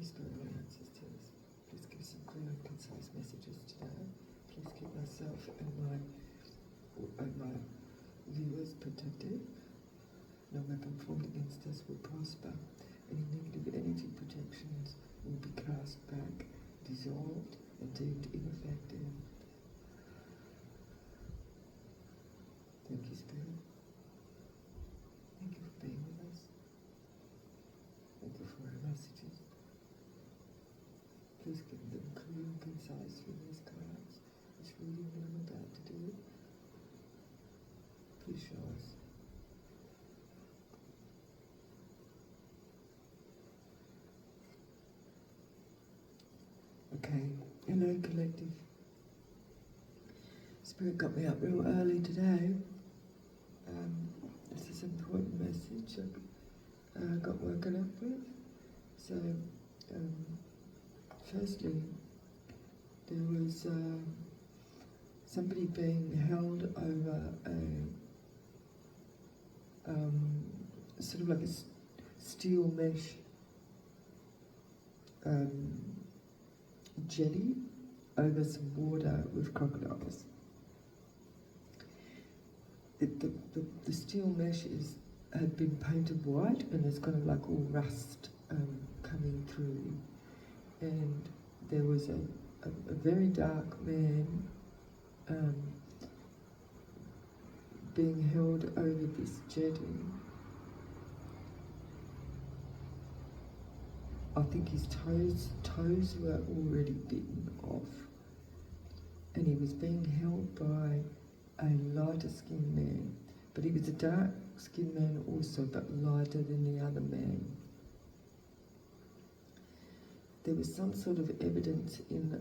Spiritual ancestors, please give some clear and concise messages today. Please keep myself and my viewers protected. No weapon formed against us will prosper. Any negative energy projections will be cast back, dissolved, and deemed ineffective. Thank you, Spirit. Thank you for being with us. Thank you for our messages. Please give them clear and concise through these cards. This reading that I'm about to do. Please show us. Okay, hello collective. Spirit got me up real early today. This is an important message I got woken up with. So, firstly, there was somebody being held over a sort of like a steel mesh jetty over some water with crocodiles. The steel mesh had been painted white, and there's kind of like all rust coming through. And there was a very dark man being held over this jetty. I think his toes were already bitten off, and he was being held by a lighter skinned man, but he was a dark skinned man also, but lighter than the other man. There was some sort of evidence in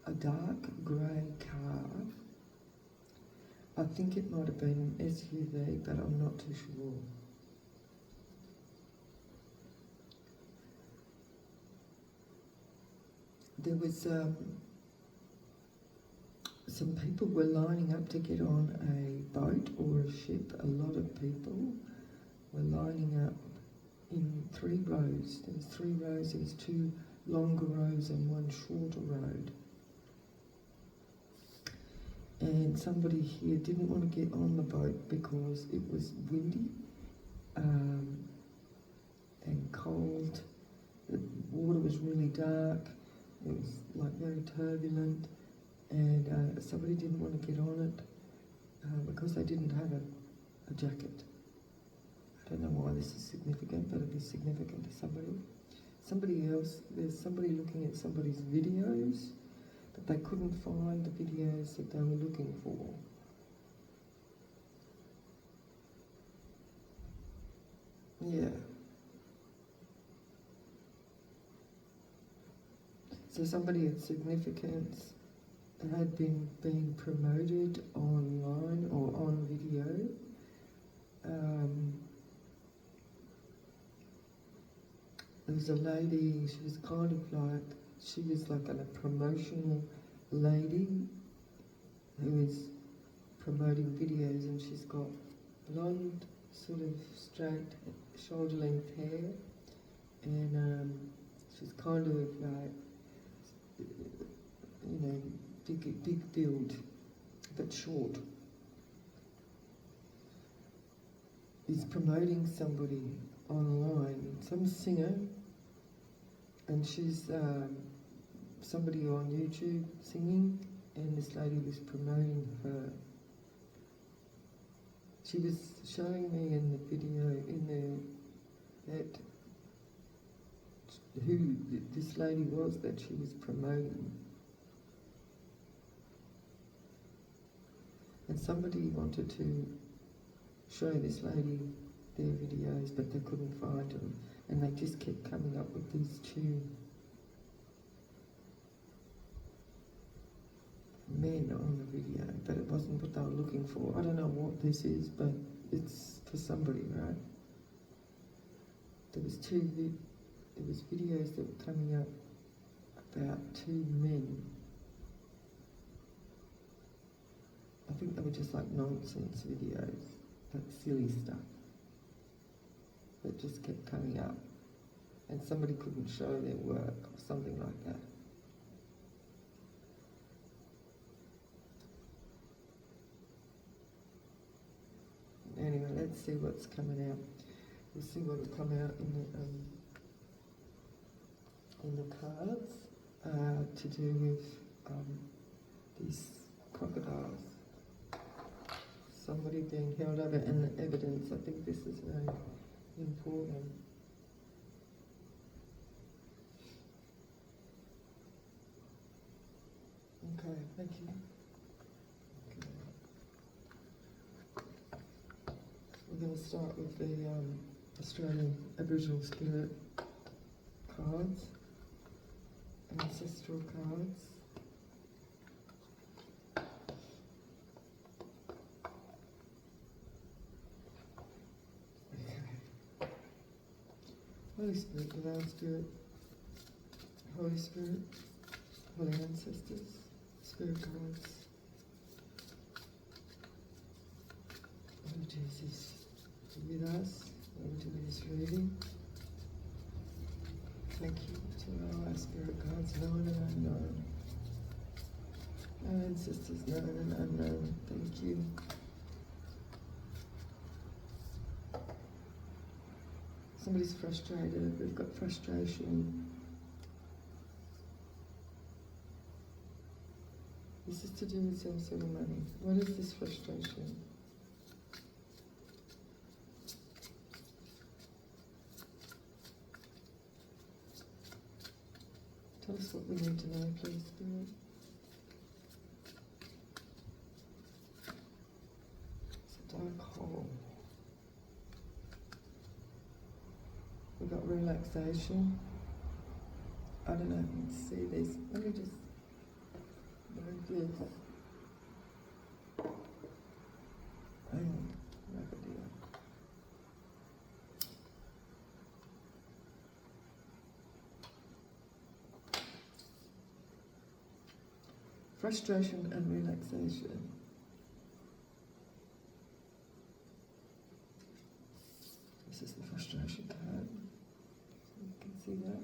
a dark grey car. I think it might have been an SUV, but I'm not too sure. There was some people were lining up to get on a boat or a ship. A lot of people were lining up in 3 rows. There was 3 rows, there was 2 longer rows and 1 shorter road. And somebody here didn't want to get on the boat because it was windy and cold. The water was really dark. It was like very turbulent, and somebody didn't want to get on it because they didn't have a jacket. I don't know why this is significant, but it is significant to somebody. Somebody else, there's somebody looking at somebody's videos, but they couldn't find the videos that they were looking for. Yeah. So somebody of significance had been being promoted online or on video. There was a lady, she was like a promotional lady who is promoting videos, and she's got blonde, sort of straight, shoulder-length hair, and she's kind of like, you know, big build, but short. Is promoting somebody online, some singer, and she's somebody on YouTube singing, and this lady was promoting her. She was showing me in the video, that who this lady was that she was promoting. And somebody wanted to show this lady their videos, but they couldn't find them. And they just kept coming up with these 2 men on the video, but it wasn't what they were looking for. I don't know what this is, but it's for somebody, right? There was videos that were coming up about 2 men. I think they were just like nonsense videos, like silly stuff that just kept coming up. and somebody couldn't show their work or something like that. Anyway, let's see what's coming out. We'll see what will come out in the cards to do with these crocodiles. Somebody being held over and the evidence. I think this is very important. Okay, thank you. Okay. We're going to start with the Australian Aboriginal Spirit cards, ancestral cards. Okay. Holy Spirit, Divine Spirit, Holy Spirit, Holy Ancestors, Spirit Guides. Oh Jesus, be with us, over to this reading. Thank you to all our Spirit Guides, known and unknown. Our ancestors, known and unknown. Thank you. Somebody's frustrated, we've got frustration. This is to do with some sort of money. What is this frustration? Tell us what we need to know, please, Spirit. It's a dark hole. We've got relaxation. I don't know if you can see this. Let me just move this. Hang on, no idea. Frustration and relaxation. This is the frustration card. So you can see that.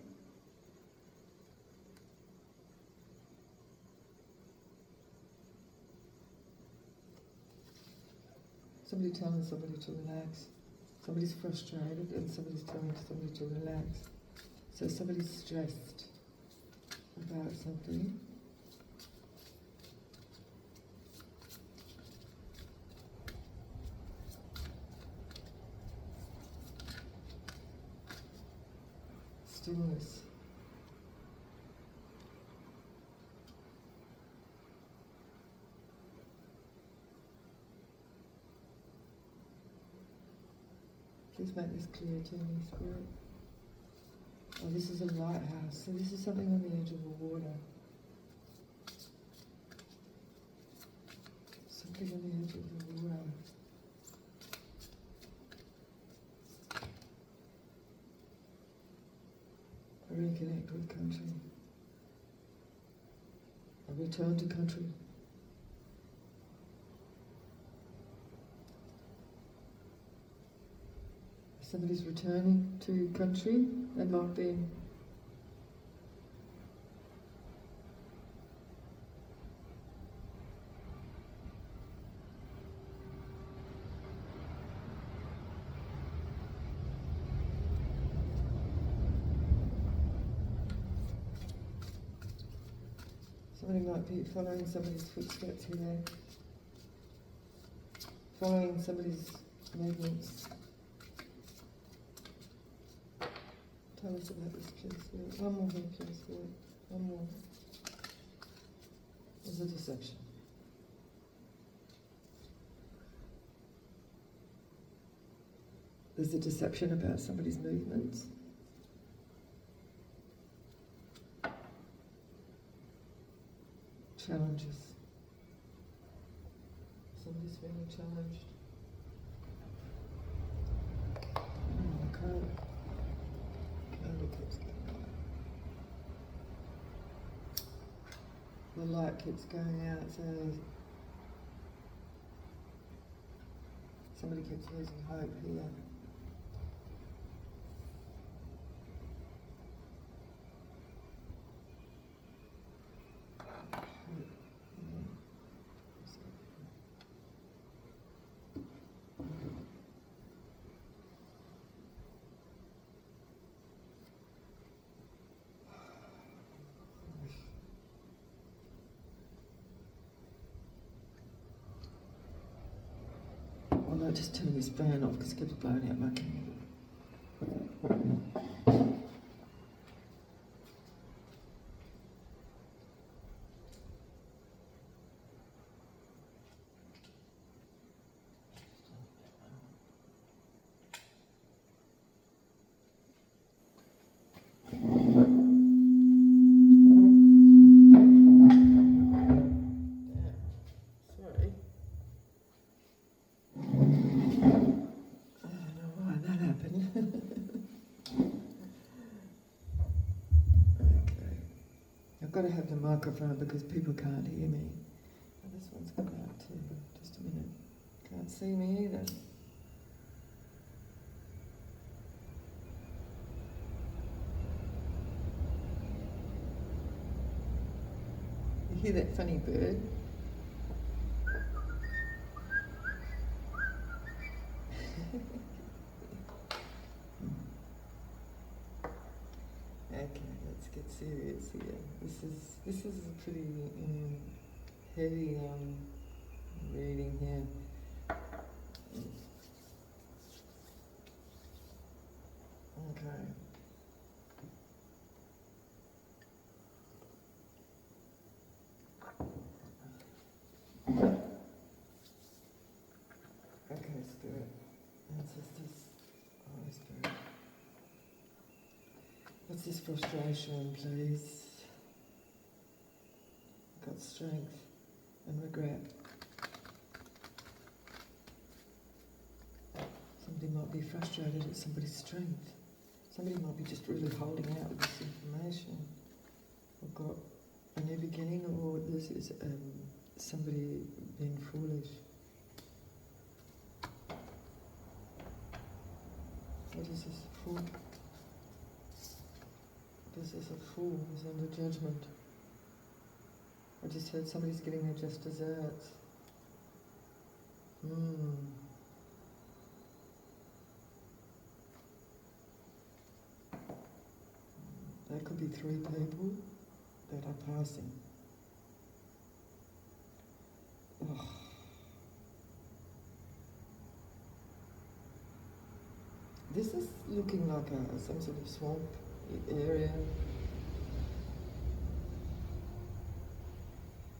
Somebody telling somebody to relax. Somebody's frustrated and somebody's telling somebody to relax. So somebody's stressed about something. Stillness. Please make this clear to me, Spirit. Oh, this is a lighthouse. So this is something on the edge of the water. Something on the edge of the water. A reconnect with country. A return to country. Somebody's returning to country. They might be somebody might be following somebody's footsteps here. Following somebody's movements. Tell us about this, please. One more here, please. One more. There's a deception. There's a deception about somebody's movements. Challenges. Somebody's feeling challenged. I can't. Keeps going on. The light keeps going out, so somebody keeps losing hope here. just turned this fan off because it keeps blowing out my candle. I've got to have the microphone because people can't hear me. Oh, this one's gone out too. Just a minute. Can't see me either. You hear that funny bird? Okay, let's get serious here. This is a pretty heavy reading here. Okay. Okay, Spirit, Ancestors, Holy Spirit. What's this frustration, please? Got strength and regret. Somebody might be frustrated at somebody's strength. Somebody might be just really holding out with this information. We've got a new beginning, or this is somebody being foolish. What is this? Fool? This is a fool who's under judgment. I just heard somebody's getting their just desserts. There could be 3 people that are passing. Oh. This is looking like some sort of swamp area.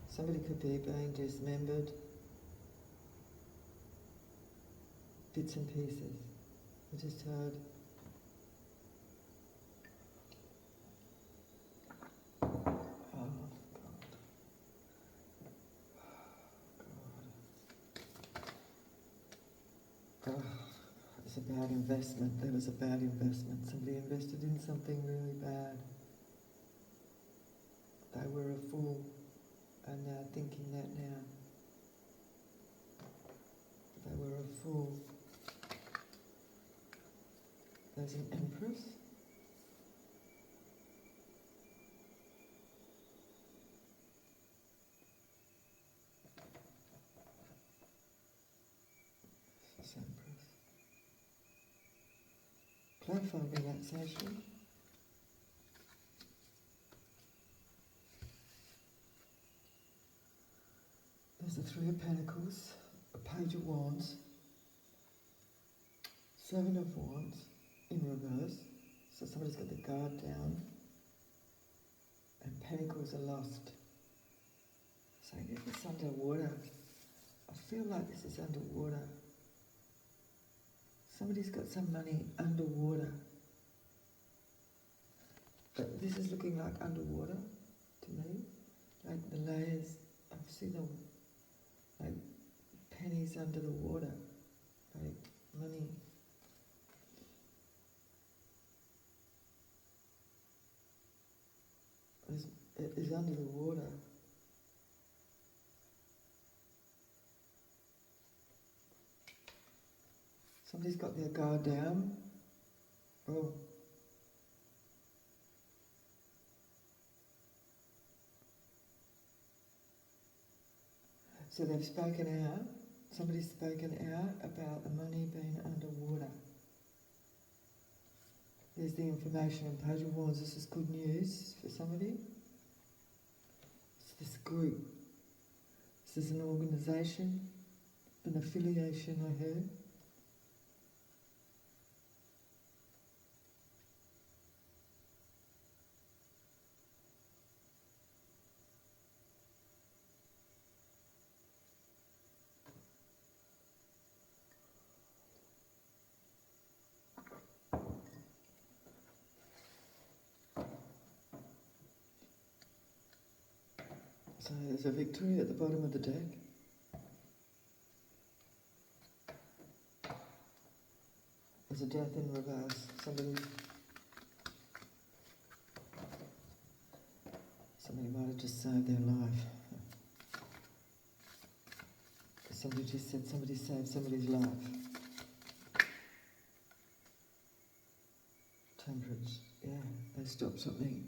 Somebody could be being dismembered. Bits and pieces. I just heard. It's a bad investment. There was a bad investment. Somebody invested in something really bad. They were a fool, and they're thinking that now. They were a fool. There's an Empress. This is Empress. Clarify relaxation. There's the 3 of Pentacles, a Page of Wands, 7 of Wands in reverse, so somebody's got their guard down, and Pentacles are lost. So this is underwater. I feel like this is underwater. Somebody's got some money underwater. But this is looking like underwater to me. Like the layers, I see the like pennies under the water, like money. It is under the water. Somebody's got their guard down. Oh. So they've spoken out, somebody's spoken out about the money being underwater. There's the information on Page of Wands. This is good news for somebody. It's this group. This is an organisation, an affiliation, I heard. So there's a victory at the bottom of the deck. There's a death in reverse. Somebody might have just saved their life. Somebody just said somebody saved somebody's life. Temperance, yeah, they stopped something.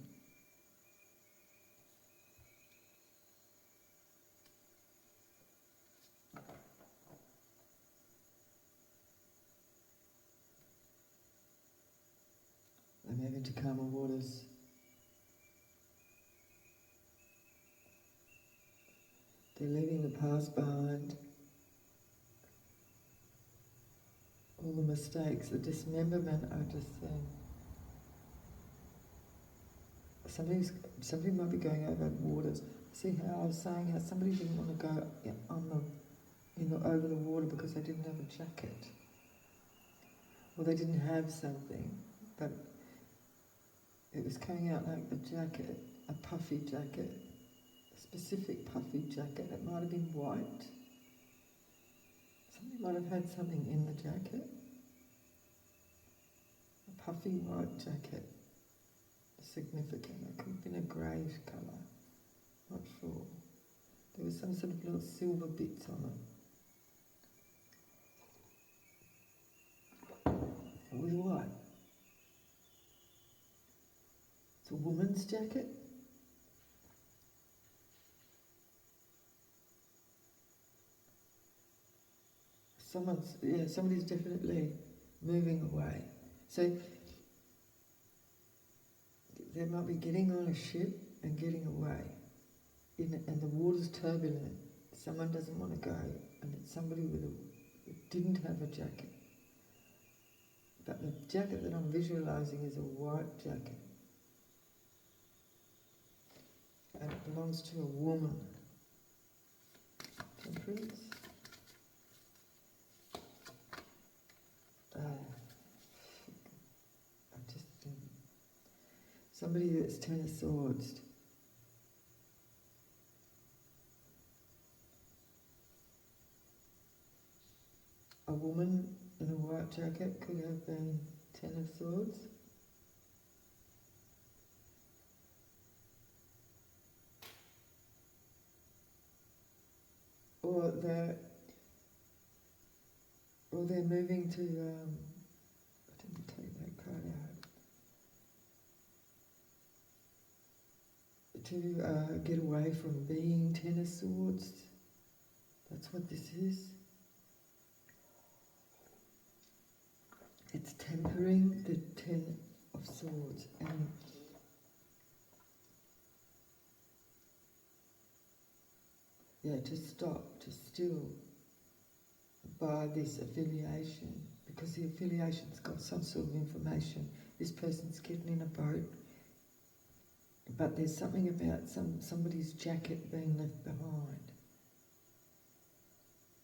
They're moving to calmer waters. They're leaving the past behind. All the mistakes, the dismemberment, I just somebody might be going over waters. See how I was saying how somebody didn't want to go over the water because they didn't have a jacket. Well, they didn't have something, but it was coming out like a jacket, a puffy jacket, a specific puffy jacket. It might have been white. Somebody might have had something in the jacket. A puffy white jacket. Significant. It could have been a greyish colour. Not sure. There was some sort of little silver bits on it. It was white. It's a woman's jacket. Somebody's definitely moving away. So they might be getting on a ship and getting away. And the water's turbulent. Someone doesn't want to go, and it's somebody who didn't have a jacket. But the jacket that I'm visualising is a white jacket. And it belongs to a woman. Temperance. Somebody that's 10 of Swords. A woman in a white jacket could have been 10 of Swords. Or they're moving to, I didn't take that card out. To get away from being 10 of Swords. That's what this is. It's tempering the 10 of Swords. And to stop, to still by this affiliation, because the affiliation's got some sort of information. This person's getting in a boat, but there's something about somebody's jacket being left behind.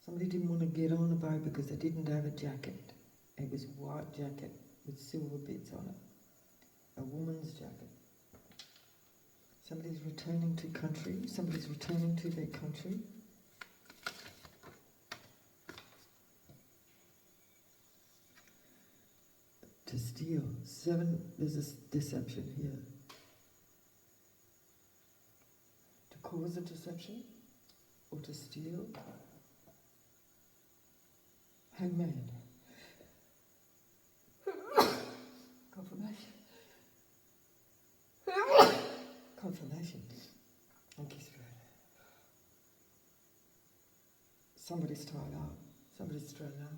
Somebody didn't want to get on a boat because they didn't have a jacket. It was a white jacket with silver bits on it. A woman's jacket. Somebody's returning to country. Somebody's returning to their country. To steal. 7, there's a deception here. To cause a deception or to steal. Hangman. Confirmation. Confirmation. Thank you, Spirit. Somebody's tied up. Somebody's strung out.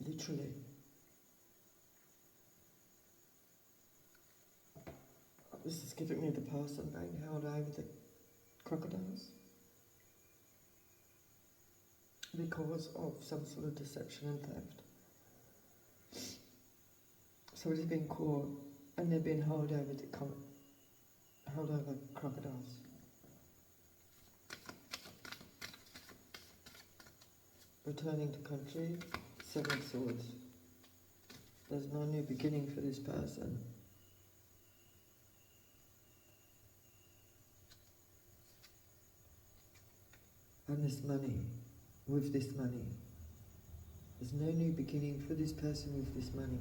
Literally. This is giving me the person being held over the crocodiles because of some sort of deception and theft. Somebody's been caught and they've been held over crocodiles. Returning to country, 7 of Swords. There's no new beginning for this person. and this money, with this money. There's no new beginning for this person with this money.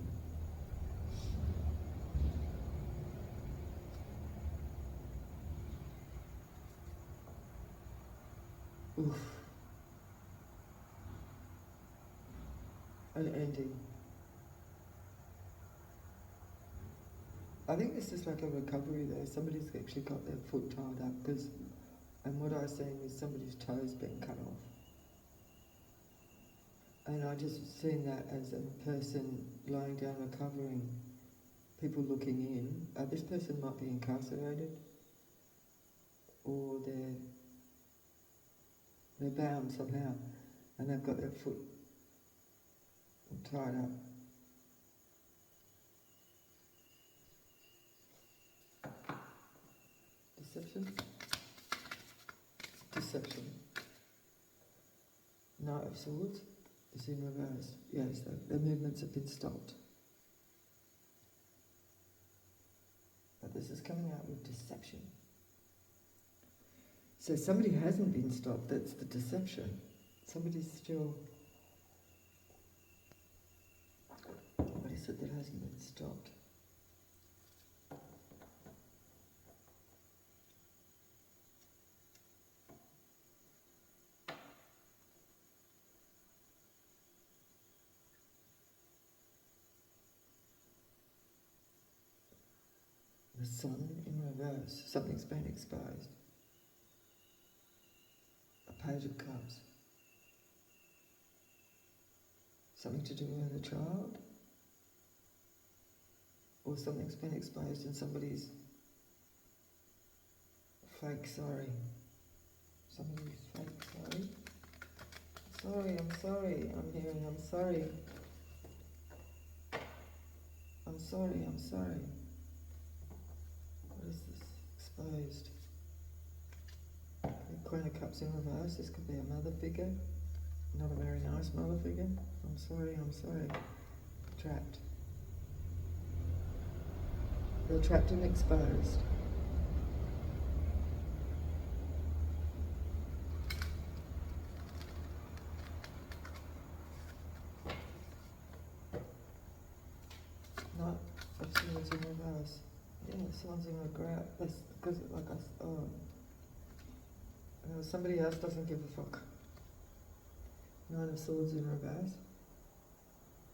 Oof. An ending. I think this is like a recovery though. Somebody's actually got their foot tied up because, and what I was saying is somebody's toes been cut off. And I just seen that as a person lying down recovering, people looking in. This person might be incarcerated, or they're bound somehow, and they've got their foot tied up. Deception? Deception. Knight of Swords is in reverse. Yes, the movements have been stopped. But this is coming out with deception. So somebody hasn't been stopped, that's the deception. Somebody's still... What is it that hasn't been stopped? The Sun in reverse. Something's been exposed. A Page of Cups. Something to do with a child? Or something's been exposed and somebody's fake sorry. Somebody's fake sorry. I'm sorry. I'm hearing I'm sorry. I'm sorry. What is this? Exposed. The Queen of Cups in reverse. This could be a mother figure. Not a very nice mother figure. I'm sorry. Trapped. They're trapped and exposed. Not of Swords in reverse. Yeah, Swords in regret. That's because, like somebody else doesn't give a fuck. Nine of Swords in reverse.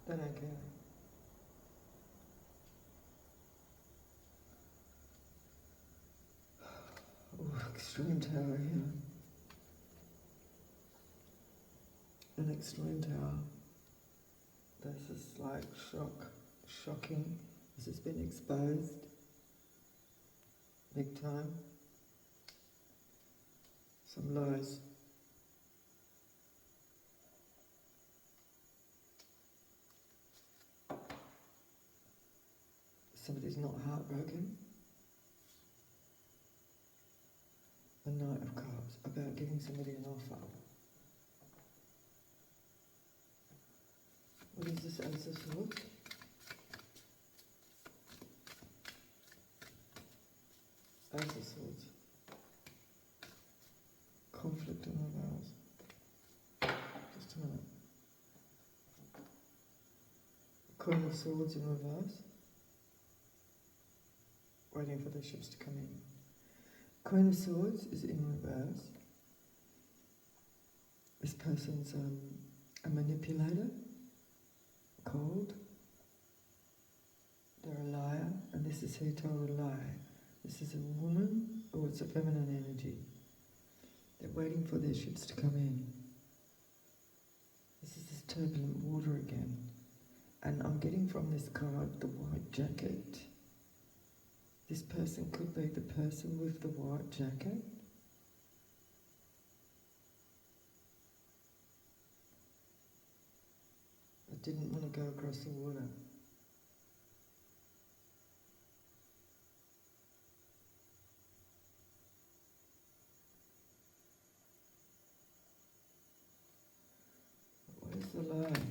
They don't care. Oh, extreme tower here. An extreme tower. This is like shocking. This has been exposed. Big time. Some lies. Somebody's not heartbroken. A Knight of Cups, about giving somebody an offer. What is this Ace of Swords? Ace of Swords. Conflict in reverse. Just a minute. Queen of Swords in reverse. Waiting for the ships to come in. Queen of Swords is in reverse. This person's a manipulator, cold. They're a liar, and this is who told a lie. This is a woman, or it's a feminine energy. They're waiting for their ships to come in. This is this turbulent water again. And I'm getting from this card the white jacket. This person could be the person with the white jacket. That didn't want to go across the water. What is the lie?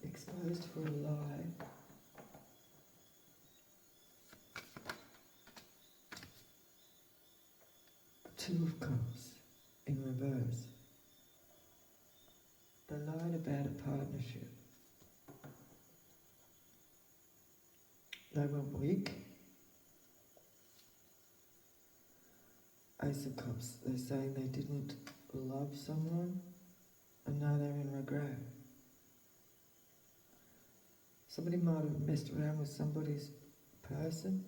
Exposed for a lie. Two of Cups in reverse. They lied about a partnership. They were weak. Ace of Cups, they're saying they didn't love someone and now they're in regret. Somebody might have messed around with somebody's person.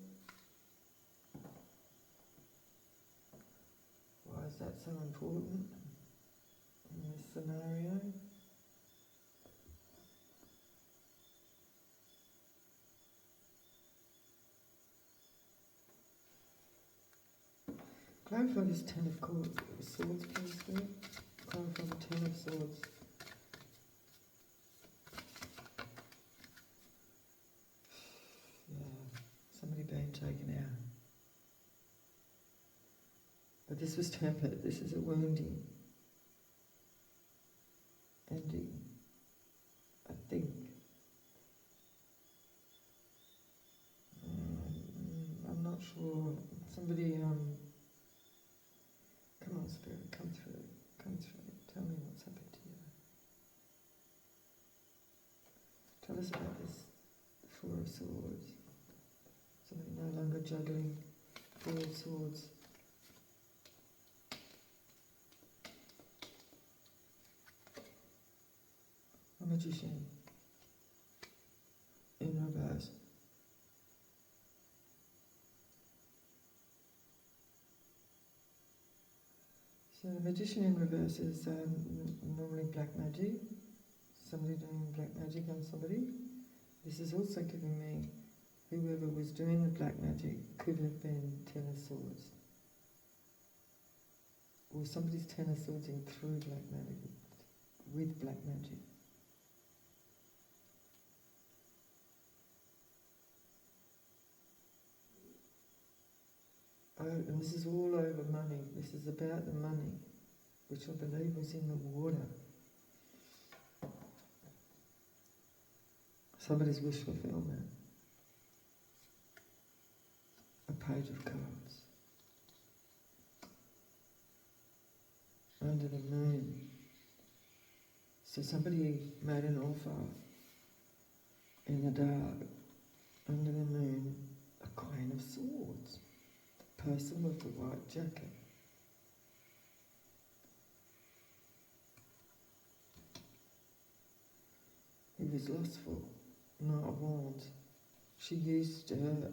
Why is that so important in this scenario? Clarify this Ten of Swords, please, Spirit. Clarify the Ten of Swords. Yeah, somebody being taken out. But this was tempered. This is a wounding ending, I think. I'm not sure. Somebody, come on, Spirit, come through. Come through. Tell me what's happened to you. Tell us about this Four of Swords. Somebody no longer juggling Four of Swords. A Magician in reverse. So the Magician in reverse is normally black magic. Somebody doing black magic on somebody. This is also giving me whoever was doing the black magic could have been Ten of Swords. Or somebody's Ten of Swords in through black magic, with black magic. Oh, and this is all over money. This is about the money, which I believe was in the water. Somebody's wish fulfillment. A Page of Cards. Under the moon. So somebody made an offer in the dark, under the moon, a Queen of Swords. Person with the white jacket. He was lustful, not a wand. She used her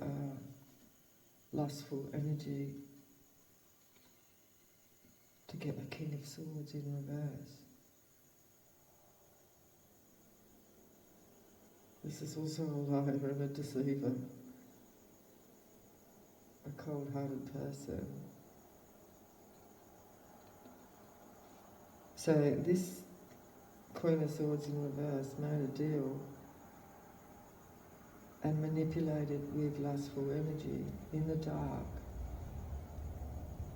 lustful energy to get a King of Swords in reverse. This is also a liar and a deceiver. A cold-hearted person. So this Queen of Swords in reverse made a deal and manipulated with lustful energy in the dark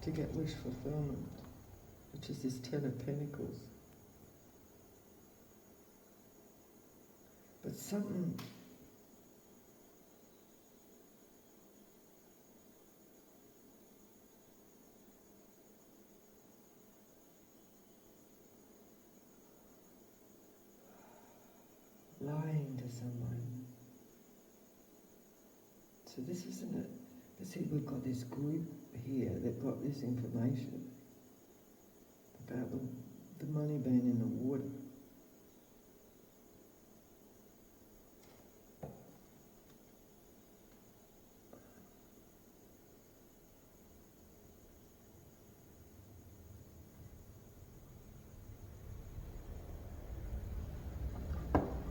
to get wish fulfillment, which is this Ten of Pentacles. But something lying to someone. So this isn't it. But see, we've got this group here that got this information about the money being in the water.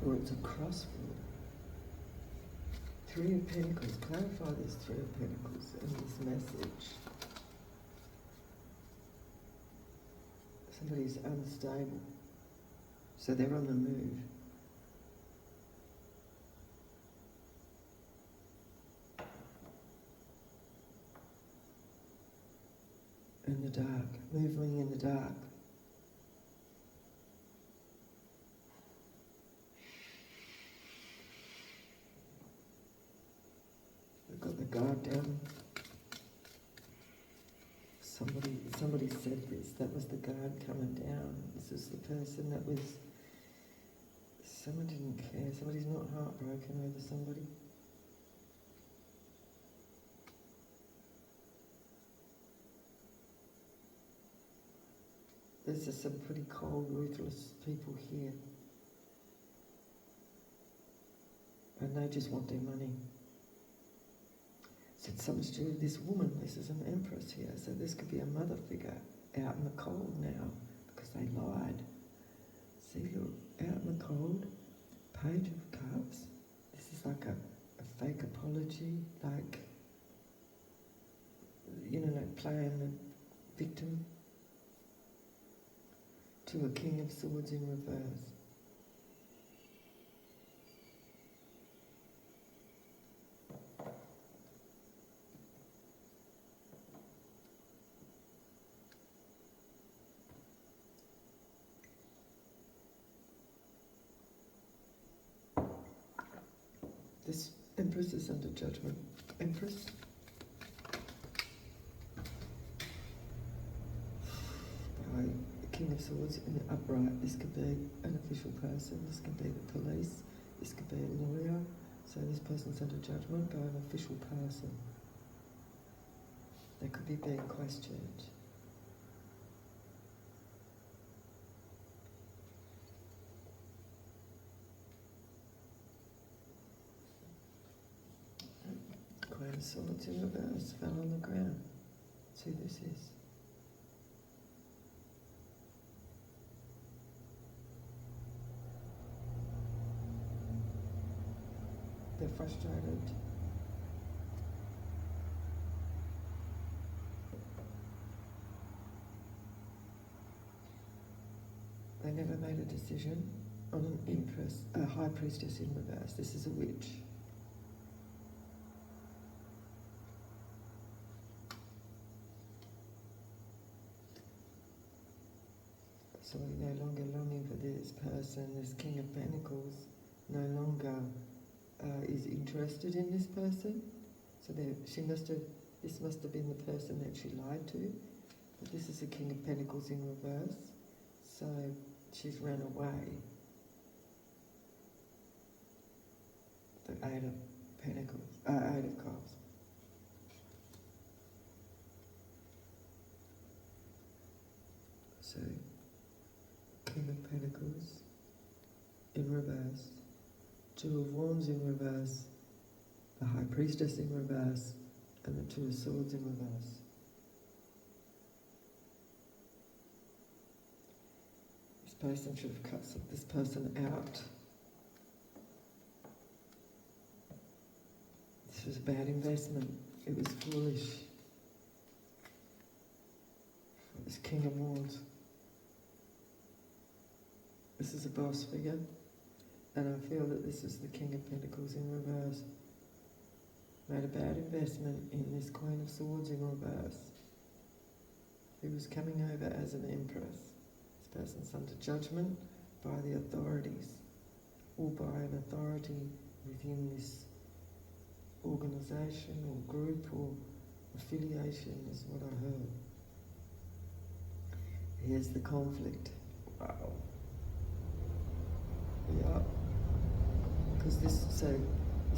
Or it's a crossroad. Three of Pentacles. Clarify this Three of Pentacles and this message. Somebody's unstable, so they're on the move. In the dark, moving in the dark. Got the guard down. Somebody said this. That was the guard coming down. This is the person that was. Someone didn't care. Somebody's not heartbroken over somebody. There's just some pretty cold, ruthless people here. And they just want their money. So it's something to do with this woman. This is an empress here. So this could be a mother figure out in the cold now because they lied. See, look, out in the cold, Page of Cups. This is like a fake apology, like, like playing the victim. To a King of Swords in reverse. This Empress is under judgment. Empress? By King of Swords in the upright. This could be an official person. This could be the police. This could be a lawyer. So this person's under judgment by an official person. They could be being questioned. Queen of Swords in reverse fell on the ground. That's who this is. They're frustrated. They never made a decision on an empress, a high priestess in reverse. This is a witch. So we're no longer longing for this person, this King of Pentacles, no longer is interested in this person. So this must have been the person that she lied to. But this is the King of Pentacles in reverse. So she's run away. The Eight of Pentacles, Eight of Cups. So King of Pentacles in reverse. Two of Wands in reverse, the High Priestess in reverse, and the Two of Swords in reverse. This person should have cut this person out. This was a bad investment. It was foolish. This King of Wands. This is a boss figure. And I feel that this is the King of Pentacles in reverse. Made a bad investment in this Queen of Swords in reverse. Who was coming over as an empress. This person's under judgment by the authorities. Or by an authority within this organisation or group or affiliation is what I heard. Here's the conflict. Wow. Yeah. Because this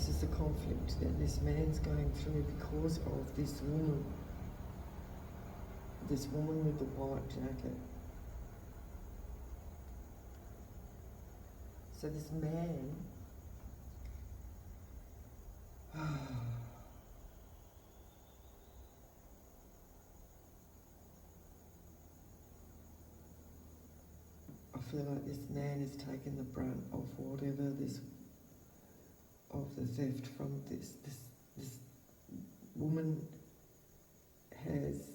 is the conflict that this man's going through because of this woman. This woman with the white jacket. So this man I feel like this man is taking the brunt of whatever of the theft from this woman has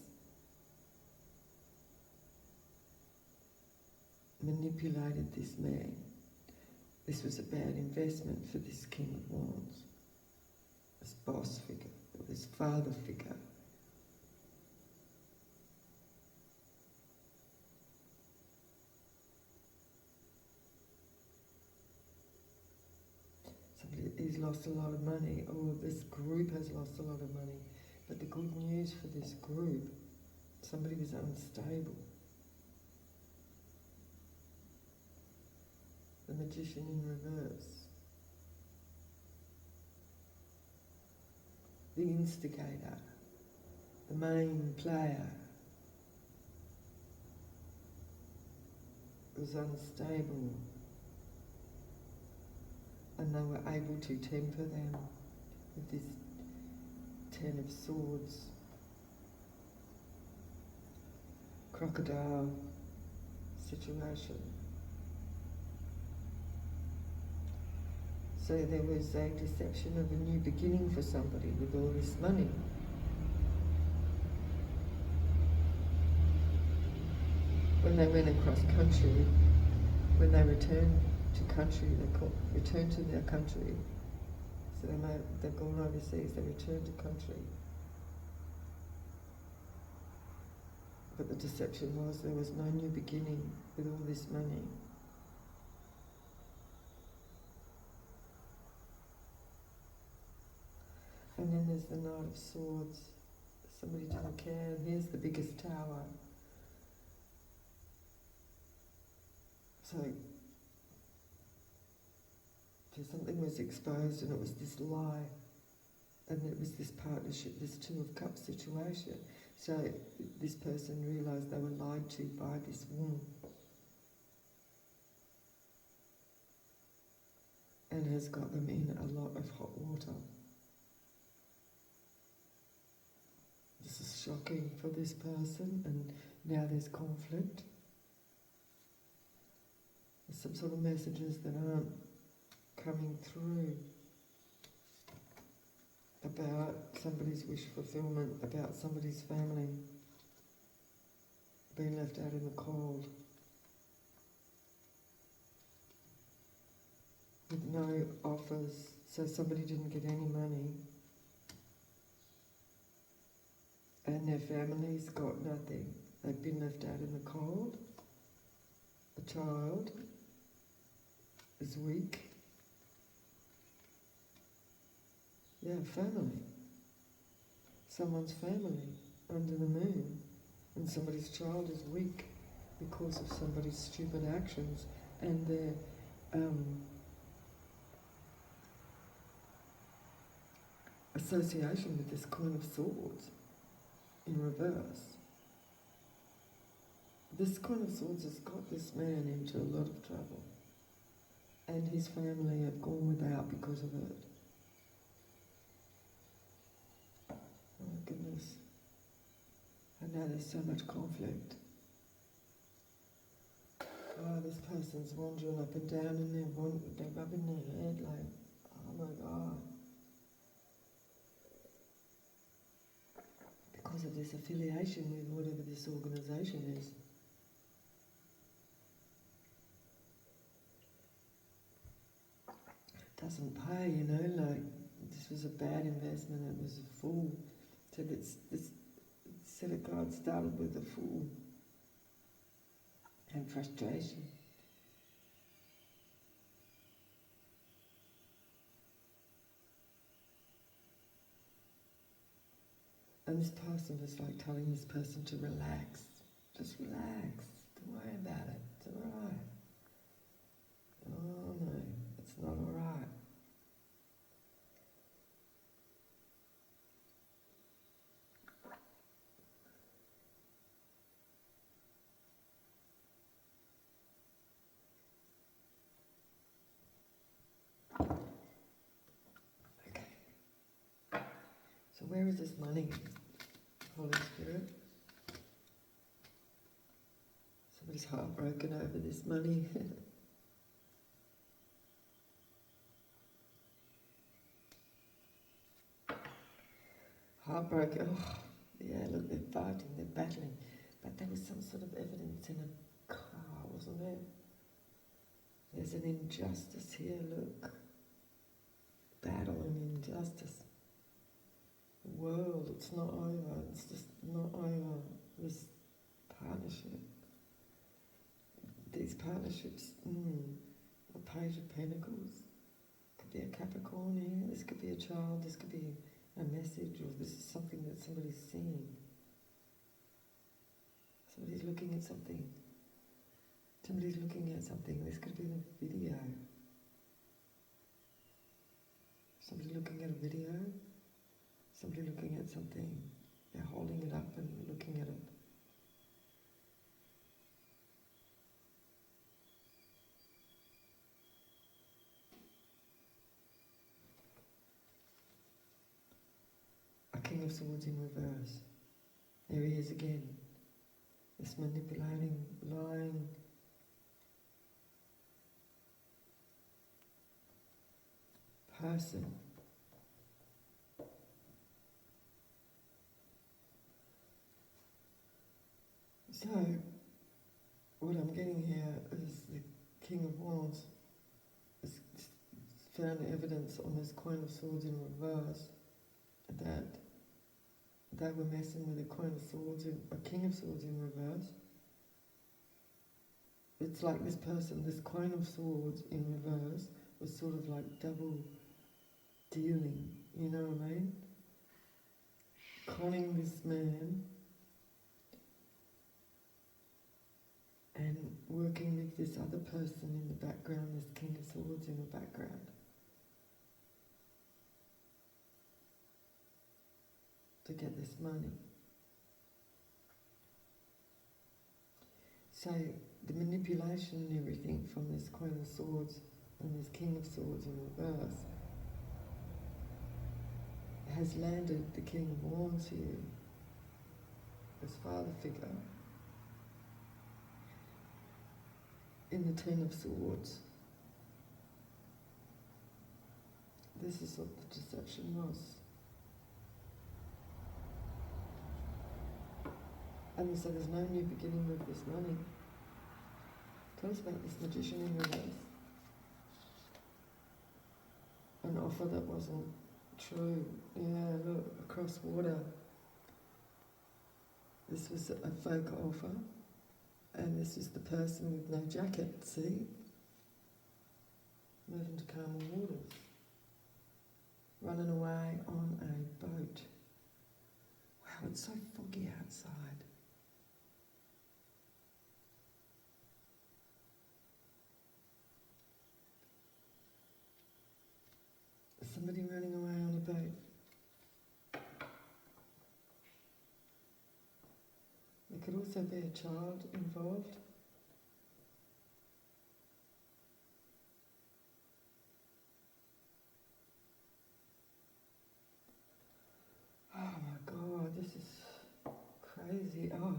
manipulated this man. This was a bad investment for this King of Wands, this boss figure, this father figure. He's lost a lot of money, or this group has lost a lot of money. But the good news for this group Somebody was unstable. The Magician in reverse. The instigator. The main player was unstable, and they were able to temper them with this Ten of Swords, crocodile situation. So there was a deception of a new beginning for somebody with all this money. When they went across country, when they returned to country, returned to their country. So they've gone overseas, they returned to country. But the deception was there was no new beginning with all this money. And then there's the Knight of Swords. Somebody didn't care, and here's the biggest tower. So something was exposed, and it was this lie, and it was this partnership, this Two of Cups situation. So this person realised they were lied to by this woman, and has got them in a lot of hot water. This is shocking for this person, and now there's conflict. There's some sort of messages that aren't coming through about somebody's wish fulfillment, about somebody's family being left out in the cold with no offers, so somebody didn't get any money and their family's got nothing. They've been left out in the cold. A child is weak. Yeah, family. Someone's family under the moon, and somebody's child is weak because of somebody's stupid actions and their association with this Queen of Swords in reverse. This Queen of Swords has got this man into a lot of trouble, and his family have gone without because of it. Oh my goodness. And now there's so much conflict. Oh, this person's wandering up and down and they're rubbing their head like, oh my God. Because of this affiliation with whatever this organisation is. Doesn't pay, you know, like this was a bad investment, it was a fool. So this set of cards started with a fool and frustration. And this person was like telling this person to relax. Just relax, don't worry about it, it's alright. Oh no, it's not alright. So where is this money, Holy Spirit? Somebody's heartbroken over this money. Heartbroken. Oh, yeah, look, they're fighting, they're battling. But there was some sort of evidence in a car, wasn't there? There's an injustice here, look. Battle and injustice. World, it's not over, it's just not over. This partnership, these partnerships, the Page of Pentacles, could be a Capricorn here, this could be a child, this could be a message, or this is something that somebody's seeing. Somebody's looking at something. Somebody's looking at something. This could be in a video. Somebody looking at a video. Somebody looking at something. They're holding it up and looking at it. A King of Swords in reverse. There he is again. This manipulating, lying person. So, what I'm getting here is the King of Wands has found evidence on this Queen of Swords in reverse that they were messing with a Queen of Swords, a King of Swords in reverse. It's like this person, this Queen of Swords in reverse, was sort of like double dealing, you know what I mean? Conning this man and working with this other person in the background, this King of Swords in the background. To get this money. So the manipulation and everything from this Queen of Swords and this King of Swords in reverse has landed the King of Wands here as father figure in the Ten of Swords. This is what the deception was. And so there's no new beginning with this money. Tell us about this magician in reverse. An offer that wasn't true. Yeah, look, across water. This was a fake offer. And this is the person with no jacket, see? Moving to calmer waters. Running away on a boat. Wow, it's so foggy outside. Somebody running away on a boat. There could also be a child involved. Oh my God, this is crazy. Oh,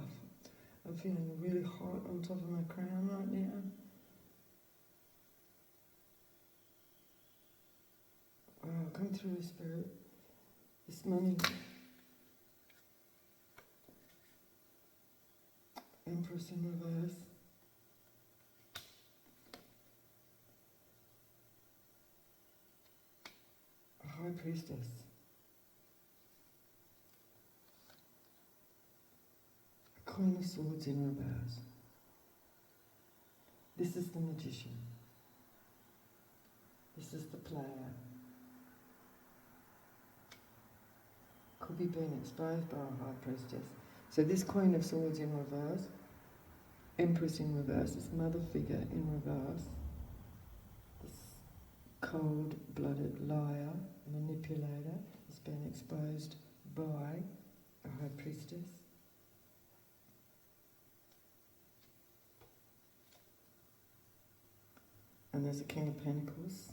I'm feeling really hot on top of my crown right now. Wow, come through, Spirit. This money. Empress in reverse. A High Priestess. A Queen of Swords in reverse. This is the magician. This is the player. Could be being exposed by a High Priestess. So this Queen of Swords in reverse, Empress in reverse, this mother figure in reverse, this cold-blooded liar, manipulator, has been exposed by a High Priestess. And there's a King of Pentacles.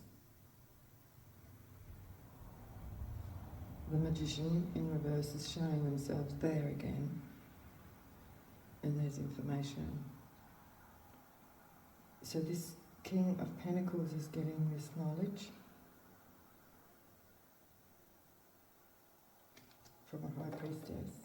The magician in reverse is showing themselves there again. And there's information. So this King of Pentacles is getting this knowledge from a High Priestess.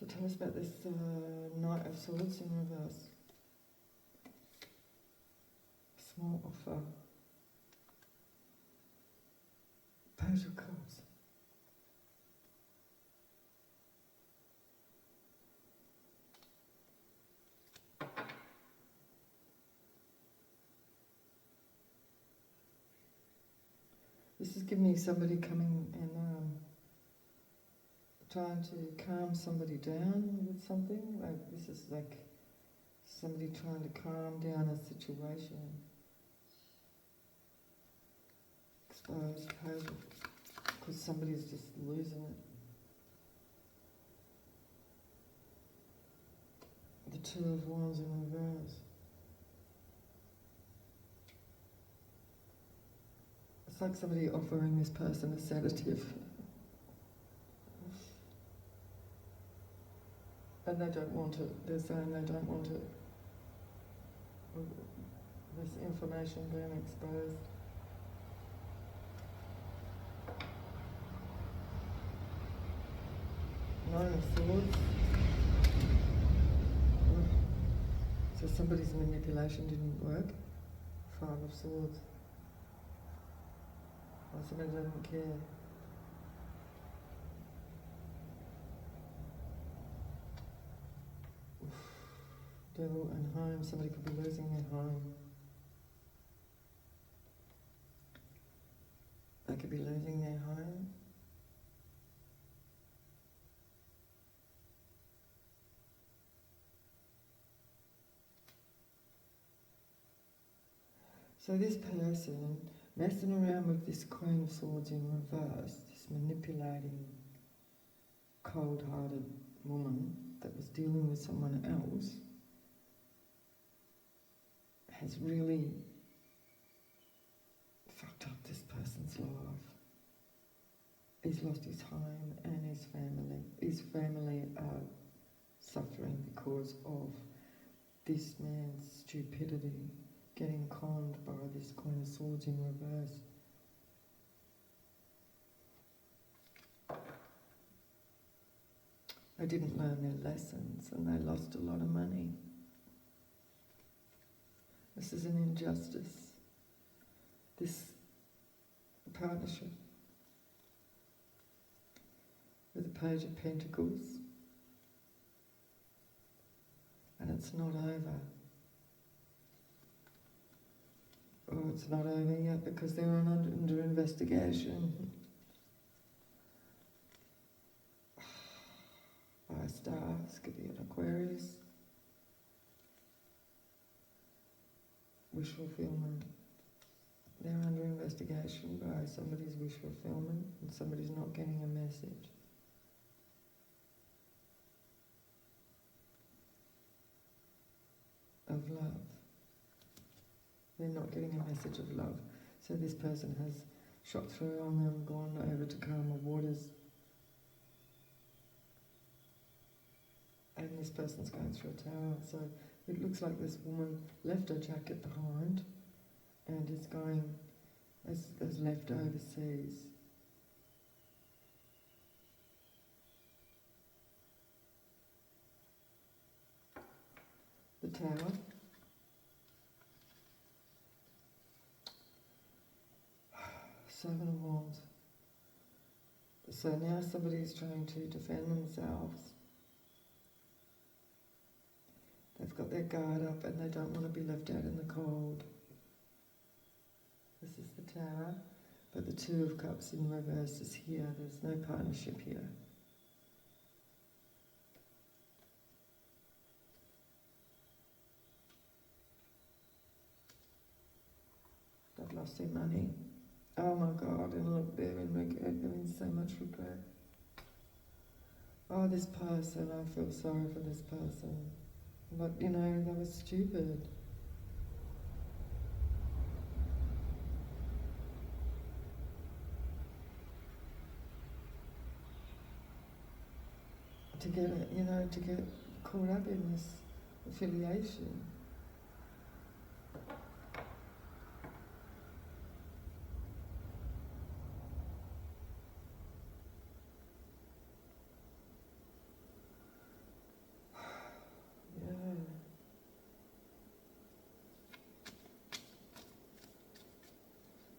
So tell us about this Knight of Swords in reverse. small offer. Page of Cups. This is giving me somebody coming and trying to calm somebody down with something. Like this is like somebody trying to calm down a situation. Exposed page, because somebody's just losing it. The Two of Wands in reverse. It's like somebody offering this person a sedative. And they don't want it. They're saying they don't want it. This information being exposed. Nine of Swords. So somebody's manipulation didn't work. Five of Swords. Or somebody doesn't care. Devil and home. Somebody could be losing their home. They could be losing their home. So this person messing around with this Queen of Swords in reverse, this manipulating, cold-hearted woman that was dealing with someone else, has really fucked up this person's life. He's lost his home and his family. His family are suffering because of this man's stupidity, getting conned by this Queen of Swords in reverse. They didn't learn their lessons and they lost a lot of money. This is an injustice. This partnership with the Page of Pentacles, and it's not over. Oh, it's not over yet because they're under investigation by a star. This could be an Aquarius. Wish fulfillment. They're under investigation by somebody's wish fulfillment and somebody's not getting a message. Of love. They're not getting a message of love. So this person has shot through on them, gone over to calmer waters. And this person's going through a tower. So it looks like this woman left her jacket behind and is going, has left overseas. The Tower. Seven of Wands. So now somebody is trying to defend themselves. They've got their guard up and they don't want to be left out in the cold. This is the Tower, but the Two of Cups in reverse is here. There's no partnership here. They've lost their money. Oh my God, and look, they're in so much regret. Oh, this person, I feel sorry for this person. But, you know, they were stupid. To get caught up in this affiliation.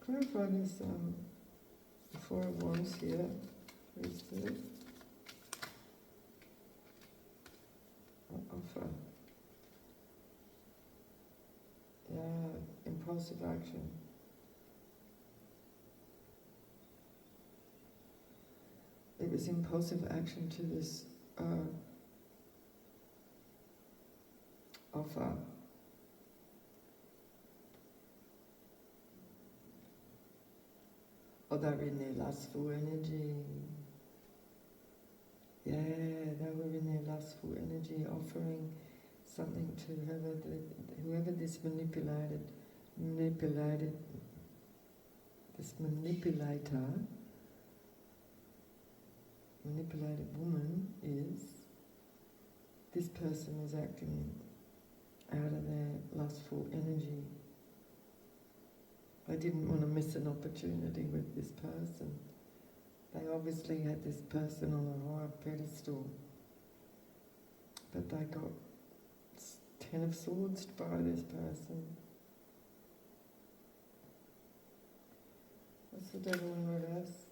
Clarify this, the Four of Wands here, please do. Offer. Yeah, impulsive action. It was impulsive action to this offer. Or they were in their lustful energy. Yeah, they were in their lustful energy, offering something to whoever this manipulated, this manipulated woman is, this person is acting out of their lustful energy. They didn't want to miss an opportunity with this person. They obviously had this person on a high pedestal, but they got 10 of Swords by this person. What's the devil in reverse?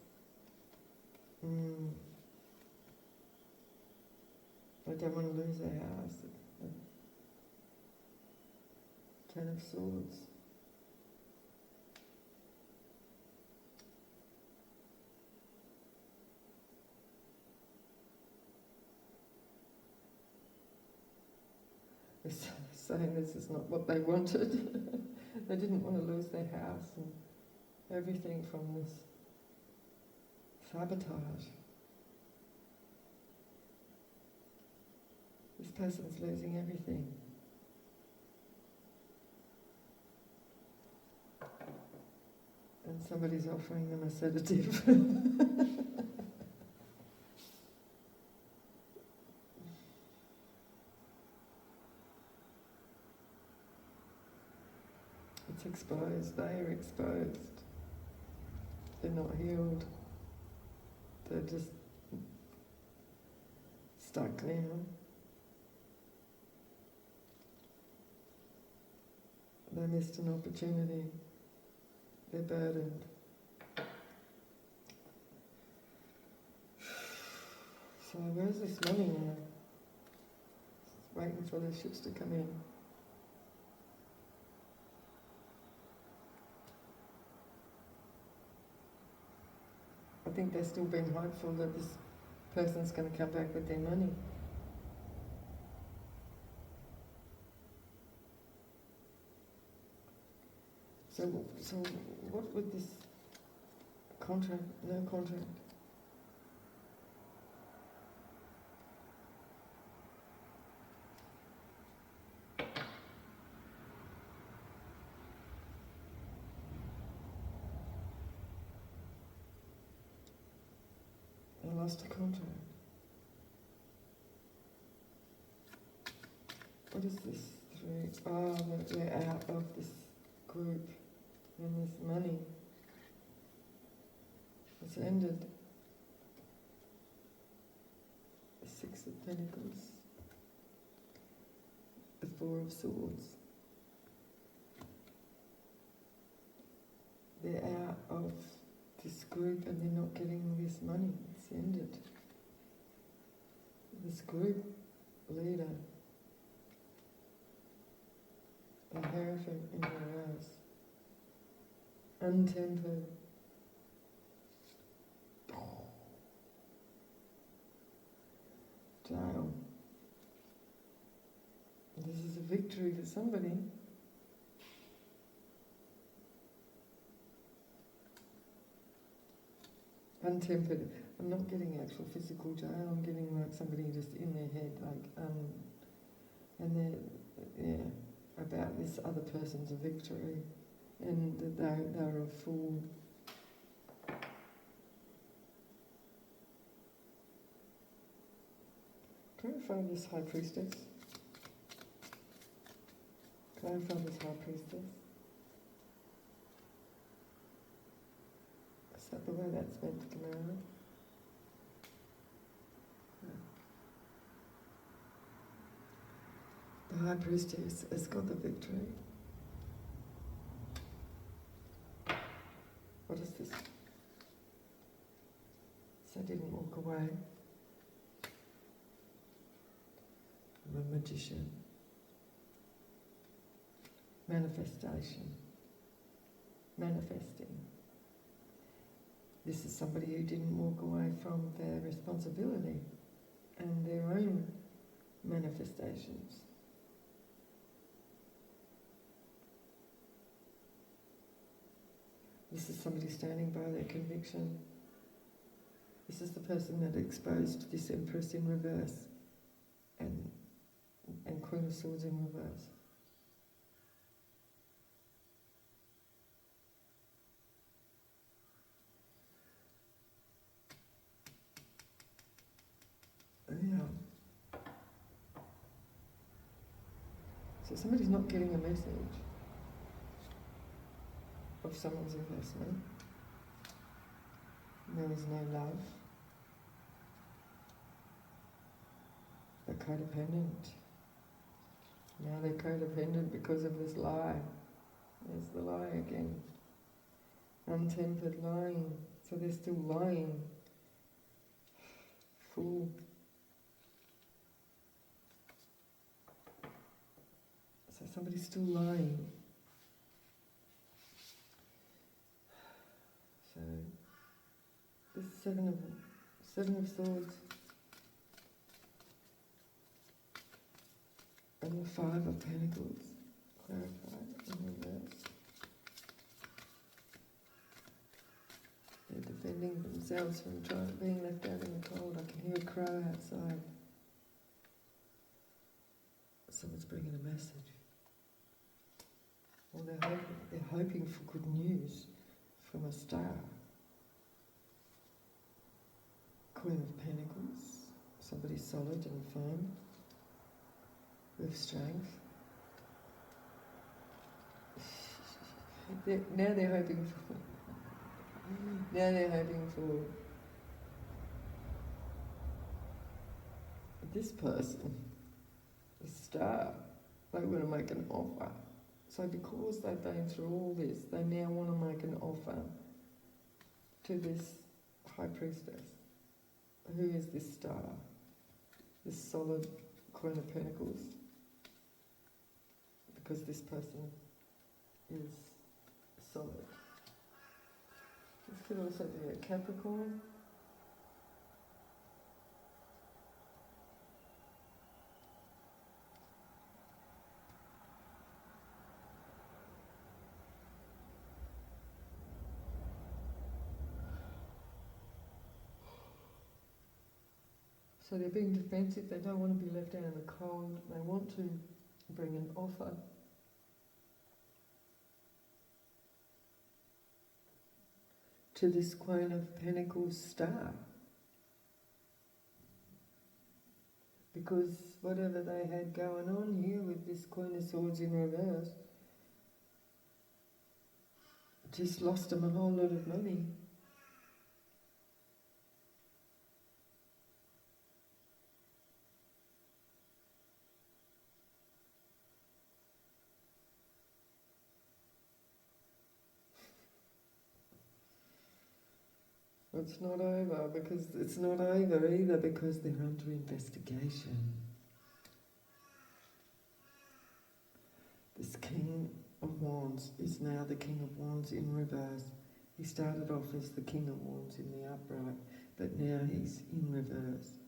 They don't want to lose their house. 10 of Swords. They're saying this is not what they wanted. They didn't want to lose their house and everything from this sabotage. This person's losing everything. And somebody's offering them a sedative. It's exposed. They are exposed. They're not healed. They're just stuck now. They missed an opportunity. They're burdened. So where's this money now? Just waiting for the ships to come in. I think they're still being hopeful that this person's going to come back with their money. So what would this contract, no contract? I lost a contract. What is this? Oh, they're out of this group and this money. It's ended. The Six of Pentacles. The Four of Swords. They're out of this group and they're not getting this money. It's ended. This group leader, the Hierophant in reverse, untempered. Jail. This is a victory for somebody. Untempered. I'm not getting actual physical jail. I'm getting like somebody just in their head, like and they're about this other person's victory, and that they're a fool. Clarify this High Priestess. Clarify this High Priestess. Is that the way that's meant to come out? The High Priestess has got the victory. What is this? So I didn't walk away. I'm a magician. Manifestation. Manifesting. This is somebody who didn't walk away from their responsibility and their own manifestations. This is somebody standing by their conviction. This is the person that exposed this Empress in reverse and Queen of Swords in reverse. Yeah. So somebody's not getting a message of someone's investment. There is no love. They're codependent. Now they're codependent because of this lie. There's the lie again. Untempered lying. So they're still lying. Fool. So somebody's still lying. So this Seven of Swords and the Five of Pentacles. Clarified in reverse. They're defending themselves from being left out in the cold. I can hear a crow outside. Someone's bringing a message. Well, they're hoping for good news from a star. Queen of Pentacles, somebody solid and firm, with strength. Now they're hoping for this person, the star. They want to make an offer. So because they've been through all this, they now want to make an offer to this High Priestess. Who is this star? This solid Queen of Pentacles. Because this person is solid. This could also be a Capricorn. So they're being defensive, they don't want to be left out in the cold, they want to bring an offer. To this Queen of Pentacles star. Because whatever they had going on here with this Queen of Swords in reverse, just lost them a whole lot of money. It's not over because it's not over either because they're under investigation. This King of Wands is now the King of Wands in reverse. He started off as the King of Wands in the upright, but now he's in reverse.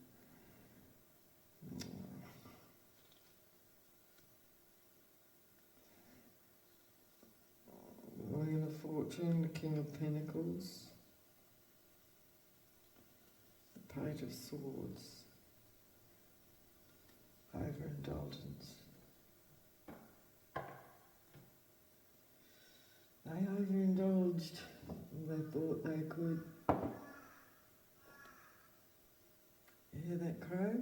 Wheel of Fortune, the King of Pentacles. Page of Swords, overindulgence. They overindulged. They thought they could. You hear that crow?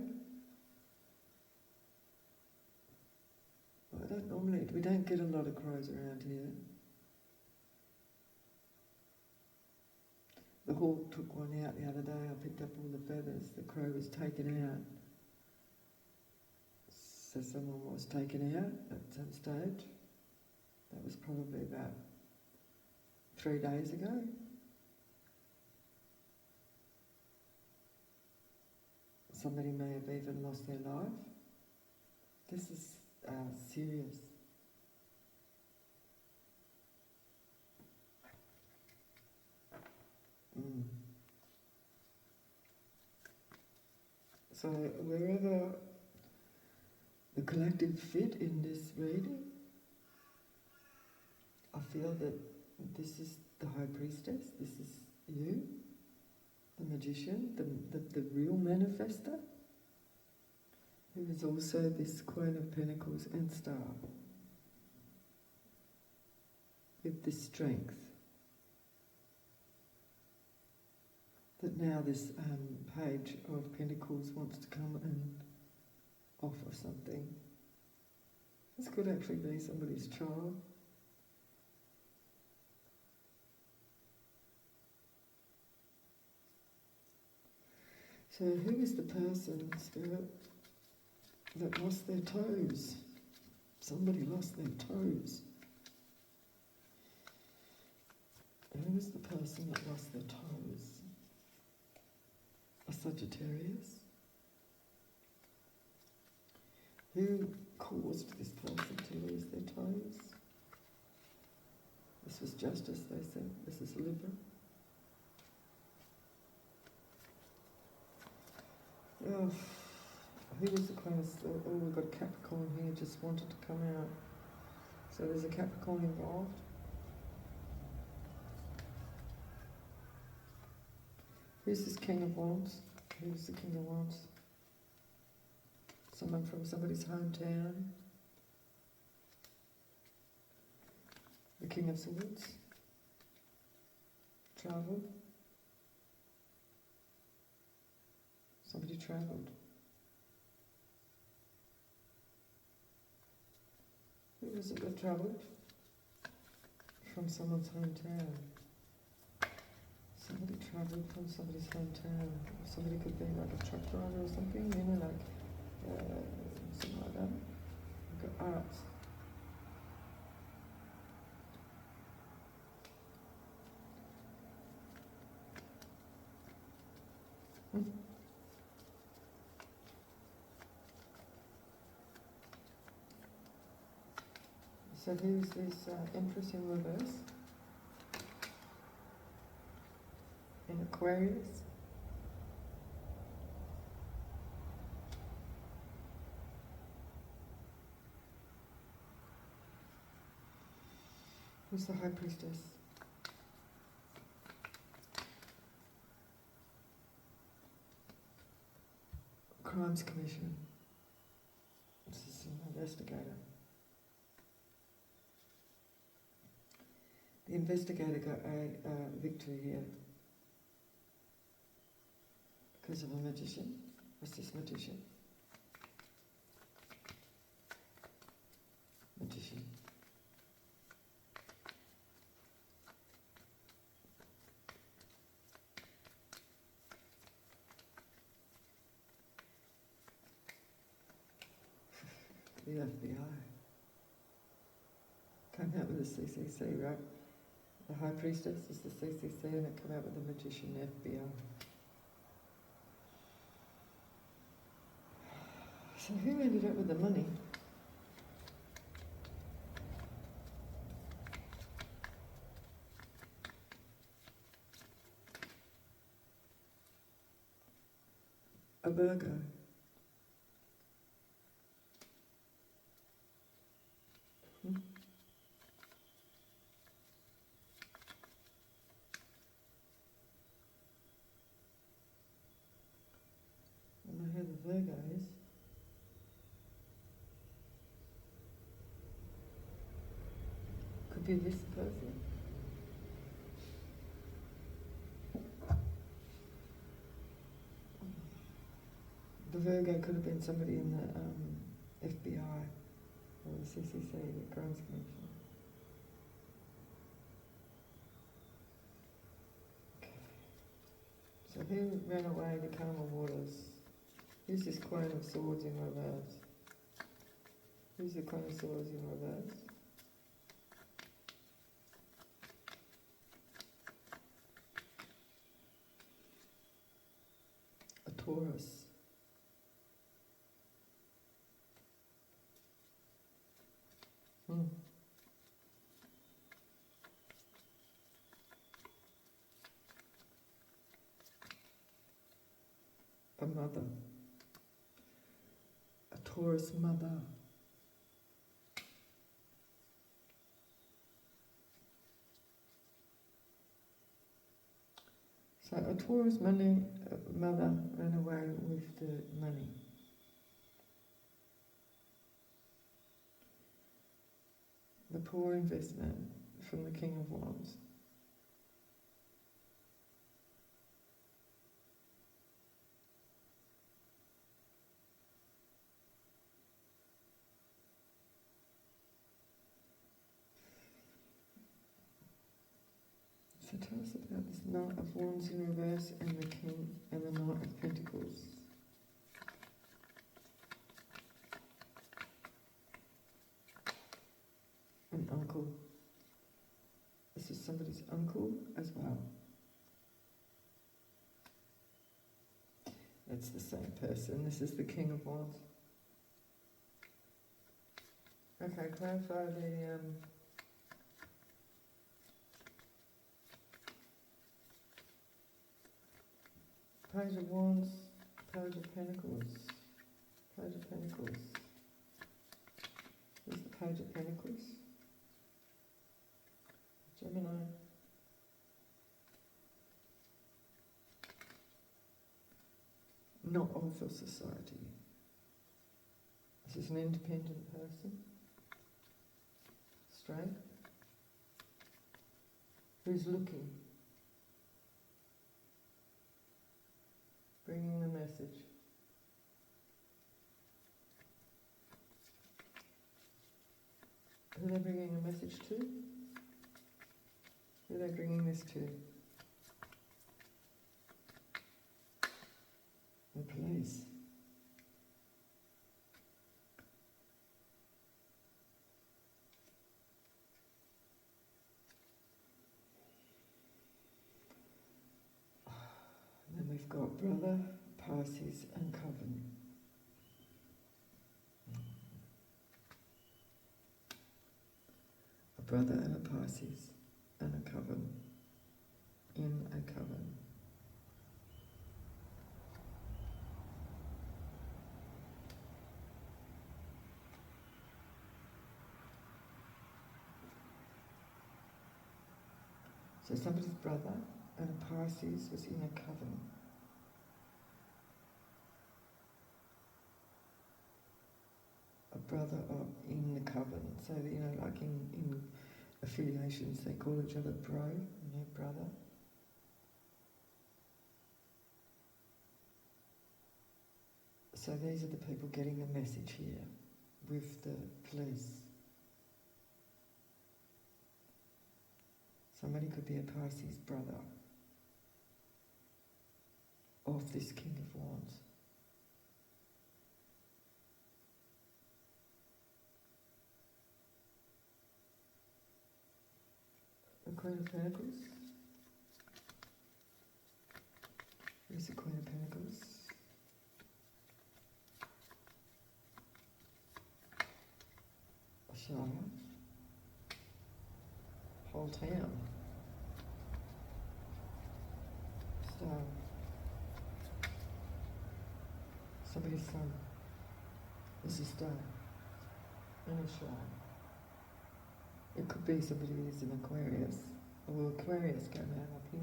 Well, we don't get a lot of crows around here. The hawk took one out the other day. I picked up all the feathers. The crow was taken out. So someone was taken out at some stage. That was probably about 3 days ago. Somebody may have even lost their life. This is serious. So wherever the collective fit in this reading, I feel that this is the High Priestess, this is you, the Magician, the real manifester, who is also this Queen of Pentacles and Star, with this strength. That now this Page of Pentacles wants to come and offer something. This could actually be somebody's child. So who is the person, Spirit, that lost their toes? Somebody lost their toes. Who is the person that lost their toes? A Sagittarius? Who caused this person to lose their toes? This was justice, they said. This is Libra. Oh, who was the Queen of... Oh, we've got Capricorn here, just wanted to come out. So there's a Capricorn involved. Who's this King of Wands? Who's the King of Wands? Someone from somebody's hometown. The King of Swords. Travel. Somebody travelled. Who was it that travelled? From someone's hometown. Somebody travelled from somebody's hometown. Somebody could be like a truck driver or something, you know, like something like that. Like arts. So who's this Empress in reverse? In Aquarius? Who's the High Priestess? Crimes Commission. This is an investigator. The investigator got a victory here because of a magician. What's this magician? Magician. The FBI. Came out with the CCC, right? The High Priestess is the CCC and it came out with the Magician, FBI. So who ended up with the money? A Virgo. And I hear the Virgos. Could be this person. The Virgo could have been somebody in the FBI or the CCC, the Crimes Commission. Okay. So who ran away to calmer waters? Who's this Queen of Swords in reverse? Who's the Queen of Swords in reverse? A Taurus. a mother, a Taurus mother. So a Taurus mother ran away with the money. The poor investment from the King of Wands. So tell us about this Knight of Wands in reverse and the King and the Knight of Pentacles. An uncle. This is somebody's uncle as well. It's the same person. This is the King of Wands. Okay, clarify the Page of Wands, Page of Pentacles, Page of Pentacles. This is the Page of Pentacles. Gemini. Not of the society. This is an independent person. Straight. Who's looking. Bringing the message. Who are they bringing a message to? Who are they bringing this to? The police. And then we've got brother, Pisces and coven. A brother and a Pisces and a coven. In a coven. So somebody's brother and a Pisces was in a coven. A brother in the coven. So, you know, like in affiliations, they call each other bro, you know, brother. So these are the people getting the message here with the police. Somebody could be a Pisces brother of this King of Wands. The Queen of Pentacles. Here's the Queen of Pentacles. A Shire. Whole town. Star. Somebody's son. This is star. And a Shire. It could be somebody who's an Aquarius. Or Aquarius came out up here.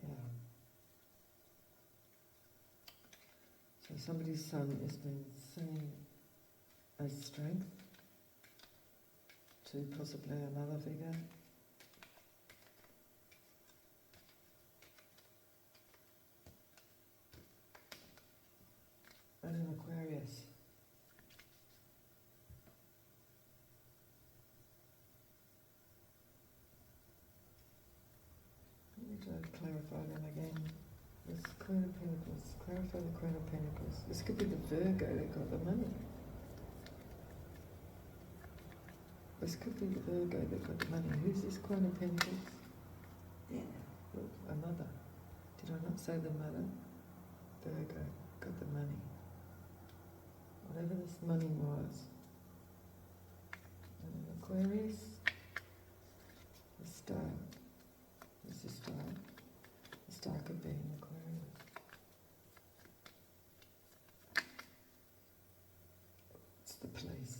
Yeah. So somebody's son has been seen as strength to possibly a mother figure. And an Aquarius. I need to clarify them again. This Queen of Pentacles. Clarify the Queen of Pentacles. This could be the Virgo that got the money. This could be the Virgo that got the money. Who's this Queen of Pentacles? Yeah, look, a mother. Did I not say the mother? Virgo. got the money. Whatever this money was. And in Aquarius, the star. What's the star? The star could be in Aquarius. It's the police.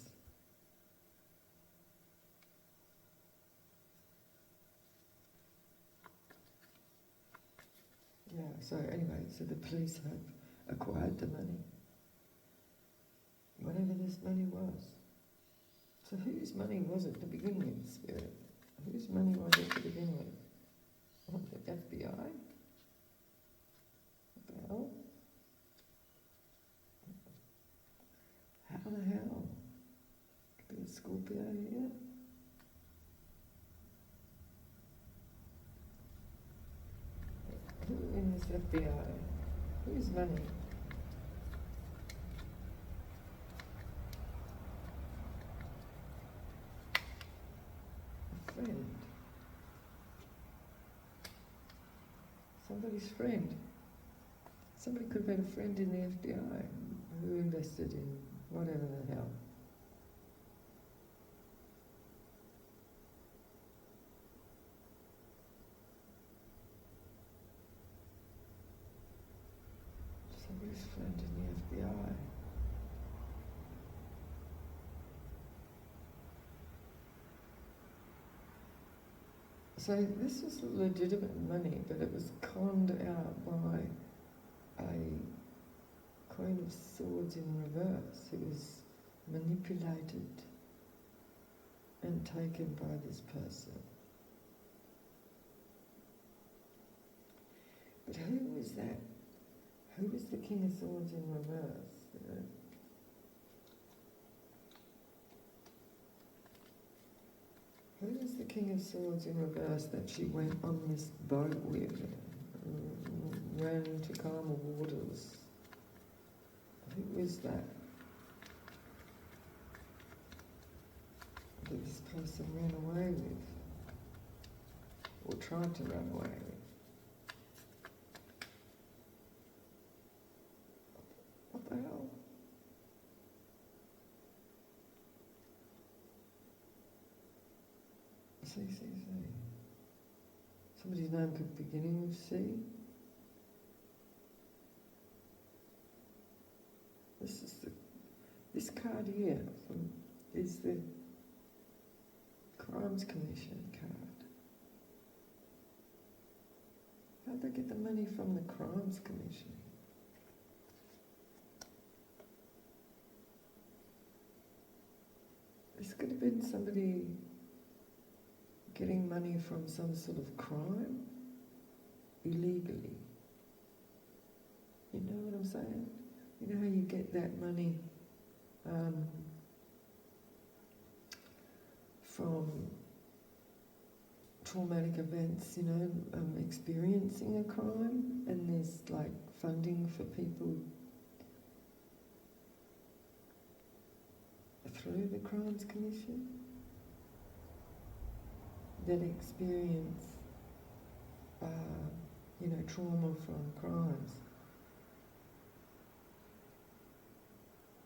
Yeah, so anyway, so the police have acquired the money. Whatever this money was. So whose money was it to begin with, Spirit? Whose money was it to begin with? What, the FBI? What the hell? How the hell? Could be a Scorpio here? Who in this FBI? Whose money? A friend. Somebody's friend. Somebody could have had a friend in the FBI who invested in whatever the hell. Somebody's friend in the FBI. So this was legitimate money, but it was conned out by a Queen of Swords in reverse. It was manipulated and taken by this person. But who was that? Who was the King of Swords in reverse? You know? Who was the King of Swords in reverse that she went on this boat with, ran into calmer waters? Who was that? That this person ran away with, or tried to run away with? What the hell? C. Somebody's name could be beginning with C. This card here is the Crimes Commission card. How'd they get the money from the Crimes Commission? This could have been somebody getting money from some sort of crime illegally. You know what I'm saying? You know how you get that money from traumatic events, you know, experiencing a crime, and there's like funding for people through the Crimes Commission that experience, you know, trauma from crimes.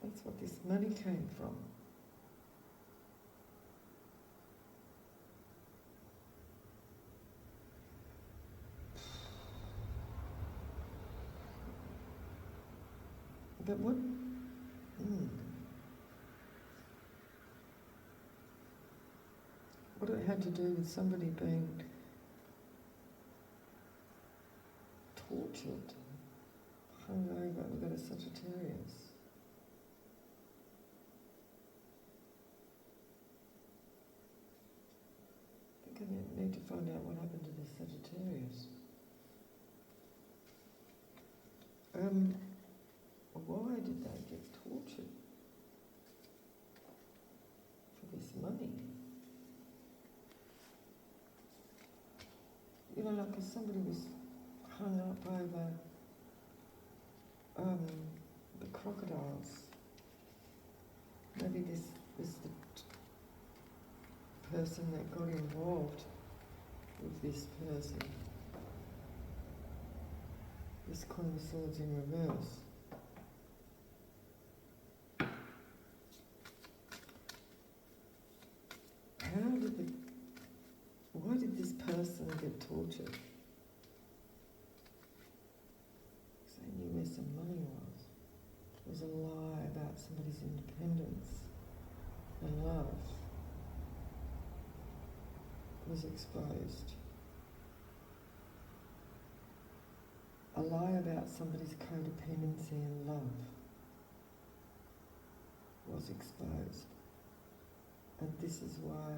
That's what this money came from. But what? What it had to do with somebody being tortured, hung over. We've got a Sagittarius. I think I need to find out what happened to this Sagittarius. Why did they get tortured for this money? You know, like if somebody was hung up over the crocodiles, maybe this was the person that got involved with this person, this Queen of Swords in reverse. was exposed. A lie about somebody's codependency and love was exposed. And this is why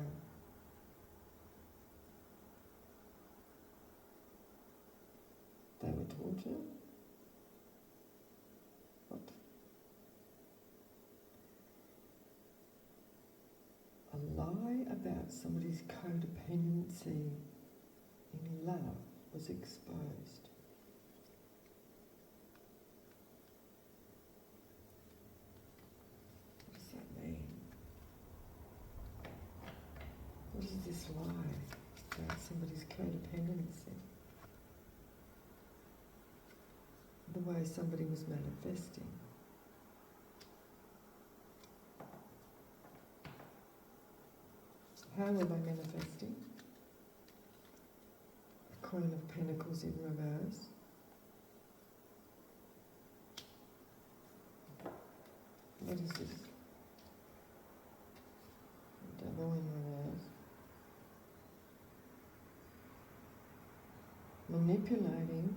they were tortured. What? A lie about somebody's codependency in love was exposed. What does that mean? What is this lie about somebody's codependency? The way somebody was manifesting. How were they manifesting? A Queen of Pentacles in reverse. What is this? Devil in reverse. Manipulating.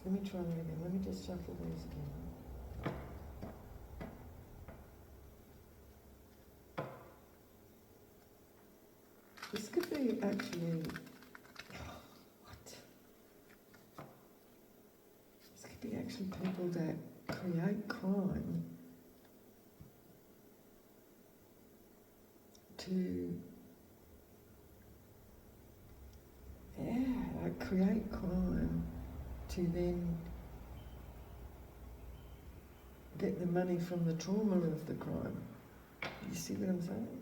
Let me try that again. Let me just shuffle these again. This could be actually... What? This could be actually people that create crime to... create crime to then get the money from the trauma of the crime. You see what I'm saying?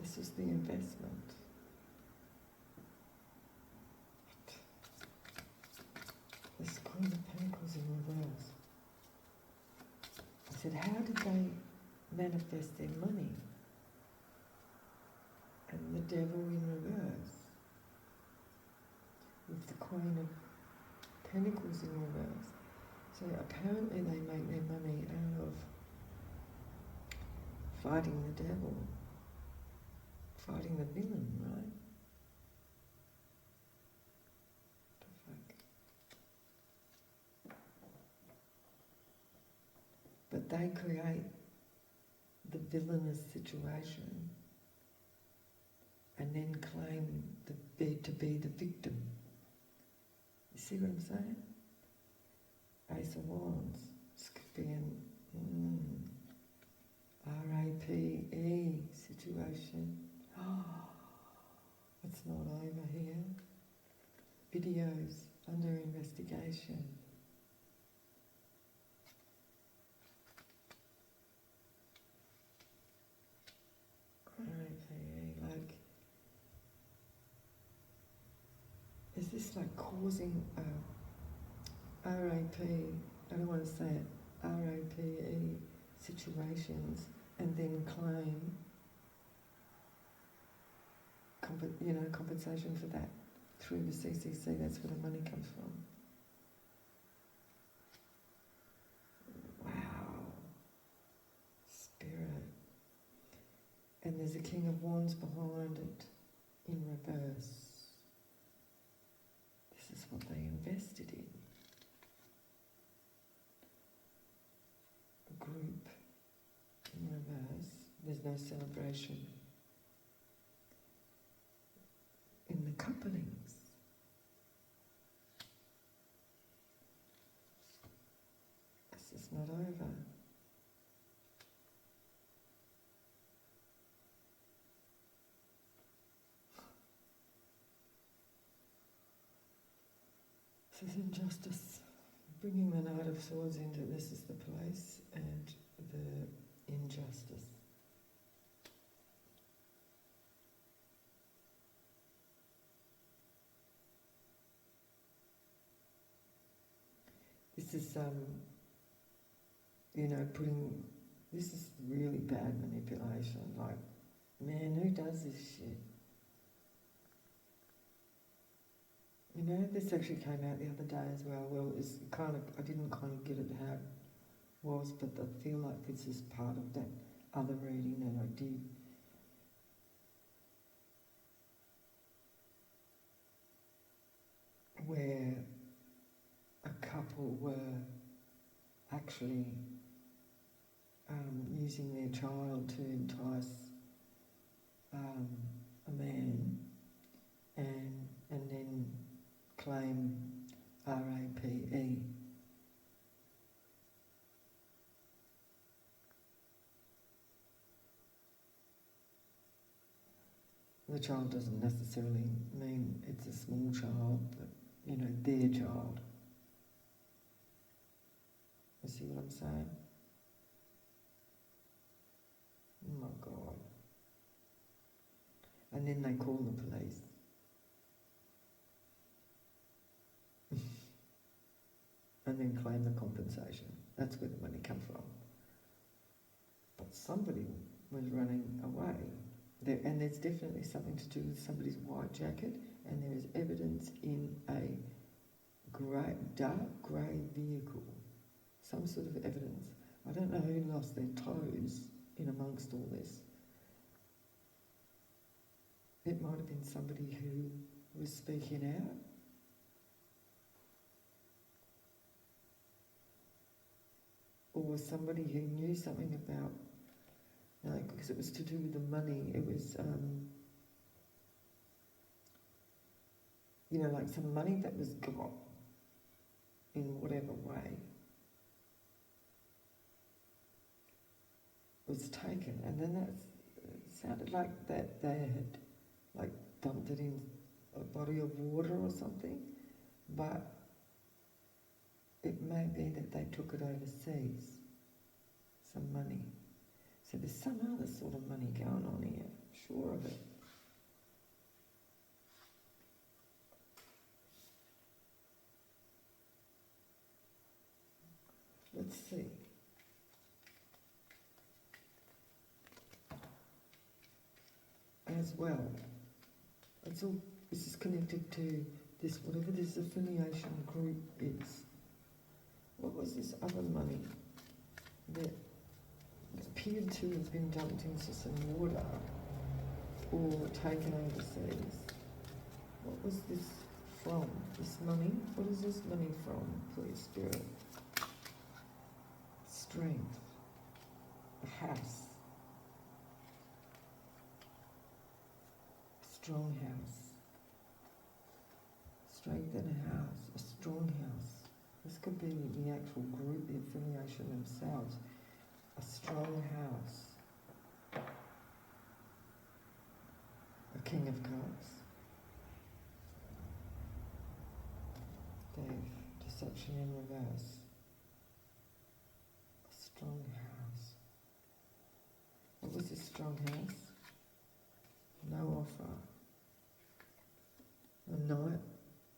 This is the investment. This Queen of Pentacles in reverse. I said, how did they manifest their money? And the Devil in reverse. With the Queen of Pentacles in reverse. So apparently they make their money out of fighting the devil, fighting the villain, right? But they create the villainous situation and then claim to be the victim. You see what I'm saying? Ace of Wands. This could be an RAPE situation. It's not over here. Videos under investigation. RAPE, like, is this like causing RAP, I don't want to say it, RAPE situations and then claim compensation for that through the CCC? That's where the money comes from. Wow. Spirit. And there's a King of Wands behind it in reverse. This is what they invested in. A group in reverse. There's no celebration in the couplings. This is not over. This is injustice. Bringing the Knight of Swords into this is the place and the injustice. This is, this is really bad manipulation. Like, man, who does this shit? This actually came out the other day as well. Well, it's I didn't kind of get it how was, but I feel like this is part of that other reading that I did. Where a couple were actually using their child to entice a man and then claim RAPE. The child doesn't necessarily mean it's a small child, but, you know, their child. You see what I'm saying? Oh my God. And then they call the police. And then claim the compensation. That's where the money comes from. But somebody was running away. And there's definitely something to do with somebody's white jacket, and there is evidence in a dark grey vehicle. Some sort of evidence. I don't know who lost their toes in amongst all this. It might have been somebody who was speaking out. Or somebody who knew something about, because it was to do with the money. It was, like some money that was got in whatever way was taken. And then it sounded like that they had dumped it in a body of water or something, but it may be that they took it overseas, some money. So there's some other sort of money going on here, sure of it. Let's see. As well, this is connected to this, whatever this affiliation group is. What was this other money that appeared to have been dumped into some water or taken overseas? What was this from? This money? What is this money from, please, Spirit? Strength. A house. Strong house. Strength in a house. A strong house. This could be the actual group, the affiliation themselves. A strong house. A King of Cups. Death. Deception in reverse. A strong house. What was this strong house? No offer. A Knight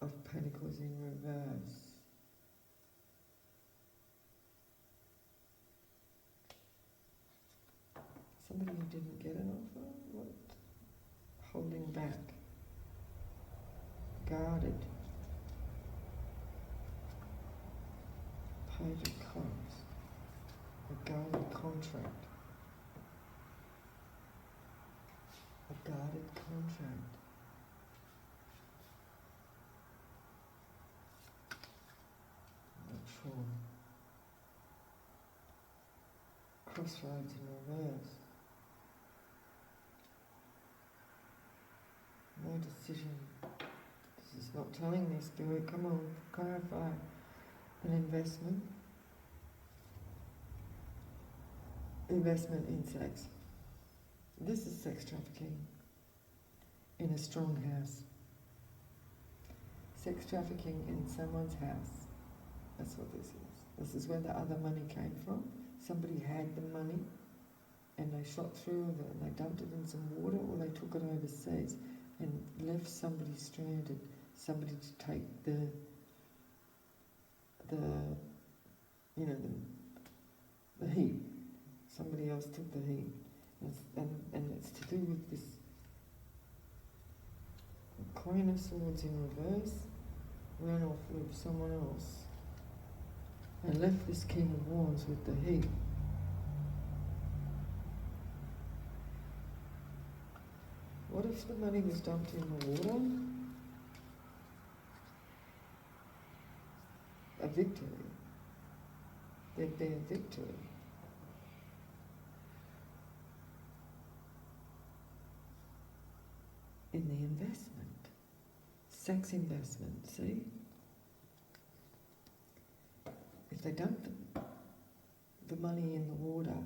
of Pentacles in reverse. Somebody who didn't get an offer? What? Holding back. Guarded. Page of Cups. A guarded contract. A guarded contract. I'm not sure. Crossroads in reverse. No decision. This is not telling me, Spirit. Come on, clarify. An investment. Investment in sex. This is sex trafficking in a strong house. Sex trafficking in someone's house. That's what this is. This is where the other money came from. Somebody had the money and they shot through with it and they dumped it in some water, or they took it overseas and left somebody stranded, somebody to take the heat. Somebody else took the heat. And it's to do with this Queen of Swords in reverse, ran off with someone else. and left this King of Wands with the heat. What if the money was dumped in the water? A victory. There'd be a victory. In the investment. Sex investment, see? If they dumped the money in the water,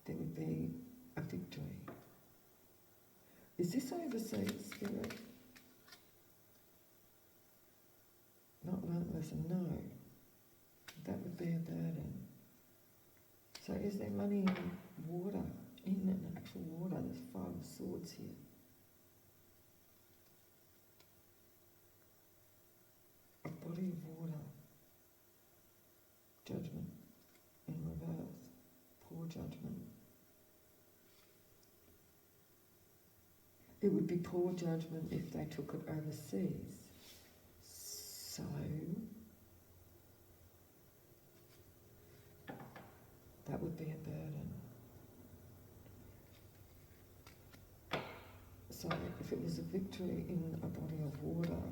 there would be a victory. Is this overseas, Spirit? Not learnt lesson, no. That would be a burden. So is there money in water, in an actual water? There's 5 of Swords here. A body of water. Judgment in reverse. Poor judgment. It would be poor judgment if they took it overseas. So that would be a burden. So if it was a victory in a body of water,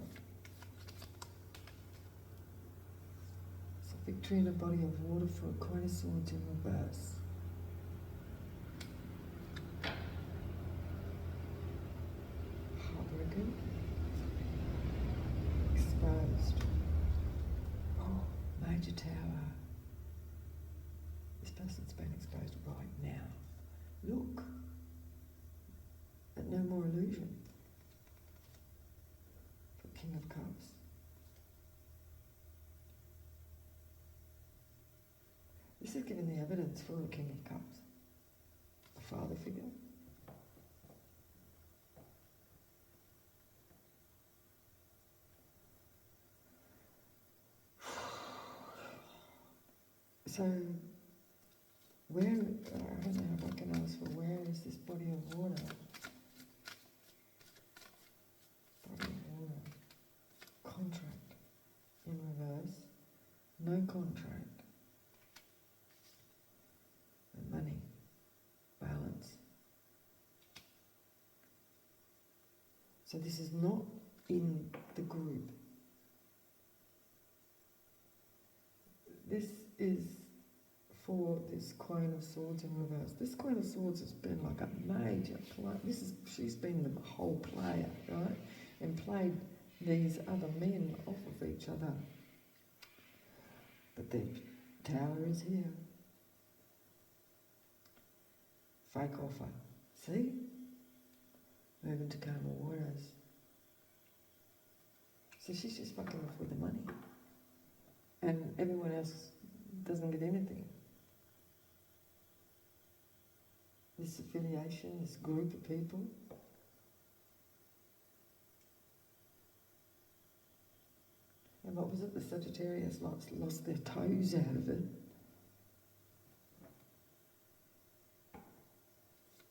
so victory in a body of water for a Queen of Swords in reverse. Heartbroken. Exposed. Oh, major tower. This person's been exposed right now. Look. But no more illusion. For King of Cups. This is giving the evidence for the King of Cups. A father figure. So, where, I don't know if I can ask for where is this body of water? Body of water. Contract in reverse. No contract. And money. Balance. So this is not in the group. This is for this Queen of Swords in reverse. This Queen of Swords has been like a major player. She's been the whole player, right? And played these other men off of each other. But the tower is here. Fake offer. See? Moving to calmer waters. So she's just fucking off with the money. And everyone else doesn't get anything. This affiliation, this group of people. And what was it? The Sagittarius lost their toes out of it.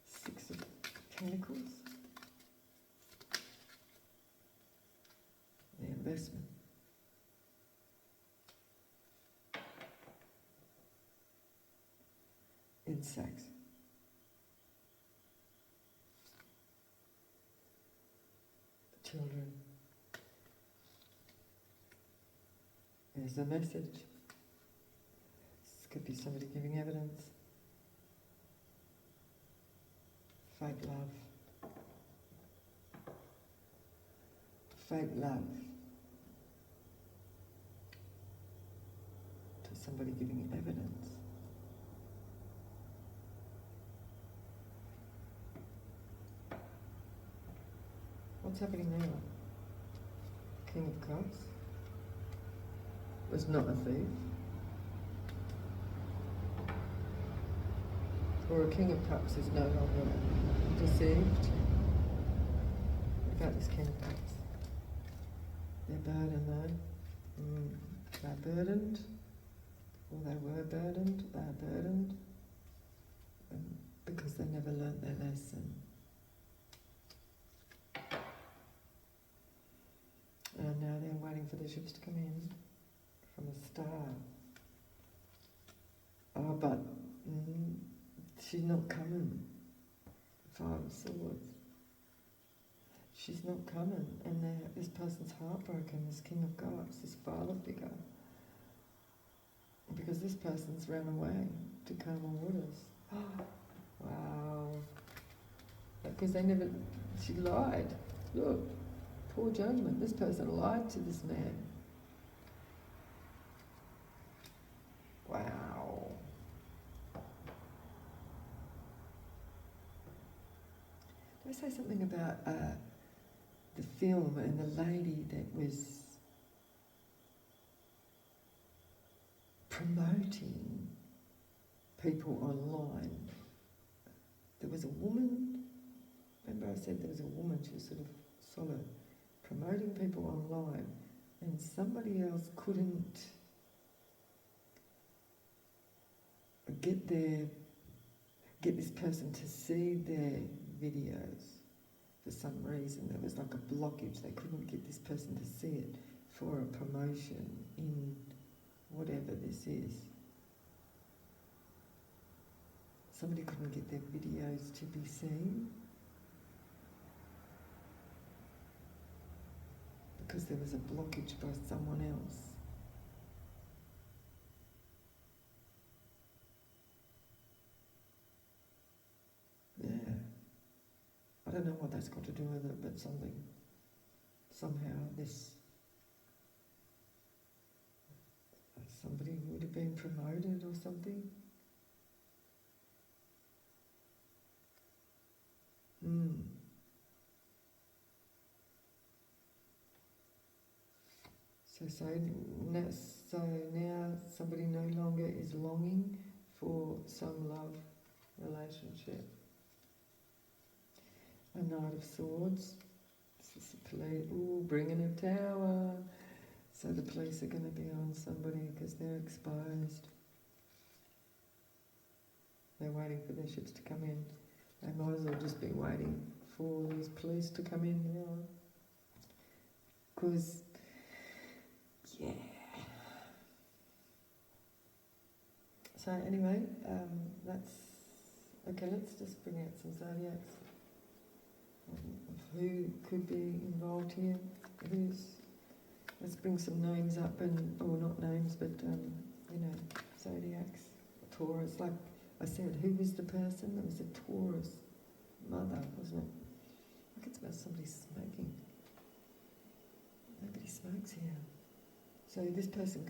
6 of Pentacles. The investment. In sex. Children. There's a message. This could be somebody giving evidence. Fake love. Fake love. To somebody giving evidence. What's happening now? King of Cups was not a thief. Or a King of Cups is no longer deceived. What about this King of Cups? They're burdened though. They're burdened. Or they were burdened. They are burdened. Because they never learnt their lesson. And now they're waiting for the ships to come in. become a star. Oh, but she's not coming. Five of Swords. She's not coming, and this person's heartbroken, this King of Cups, this father figure. Because this person's ran away to calmer waters. Wow. Because she lied. Look, poor judgment. This person lied to this man. Wow. Did I say something about the film and the lady that was promoting people online? There was a woman, remember I said there was a woman, she was sort of solid, promoting people online, and somebody else couldn't get this person to see their videos for some reason. There was like a blockage, they couldn't get this person to see it for a promotion in whatever this is. Somebody couldn't get their videos to be seen because there was a blockage by someone else. Yeah. I don't know what that's got to do with it, but somehow somebody would have been promoted or something. So now somebody no longer is longing for some love relationship. A Knight of Swords. This is the police. Ooh, bringing a tower. So the police are going to be on somebody because they're exposed. They're waiting for their ships to come in. They might as well just be waiting for these police to come in now. Because, yeah. So anyway, let's just bring out some zodiacs. Who could be involved here? Let's bring some names up, or not names, but zodiacs. Taurus, like I said, who was the person? It was a Taurus mother, wasn't it? I can smell somebody smoking. Nobody smokes here. So this person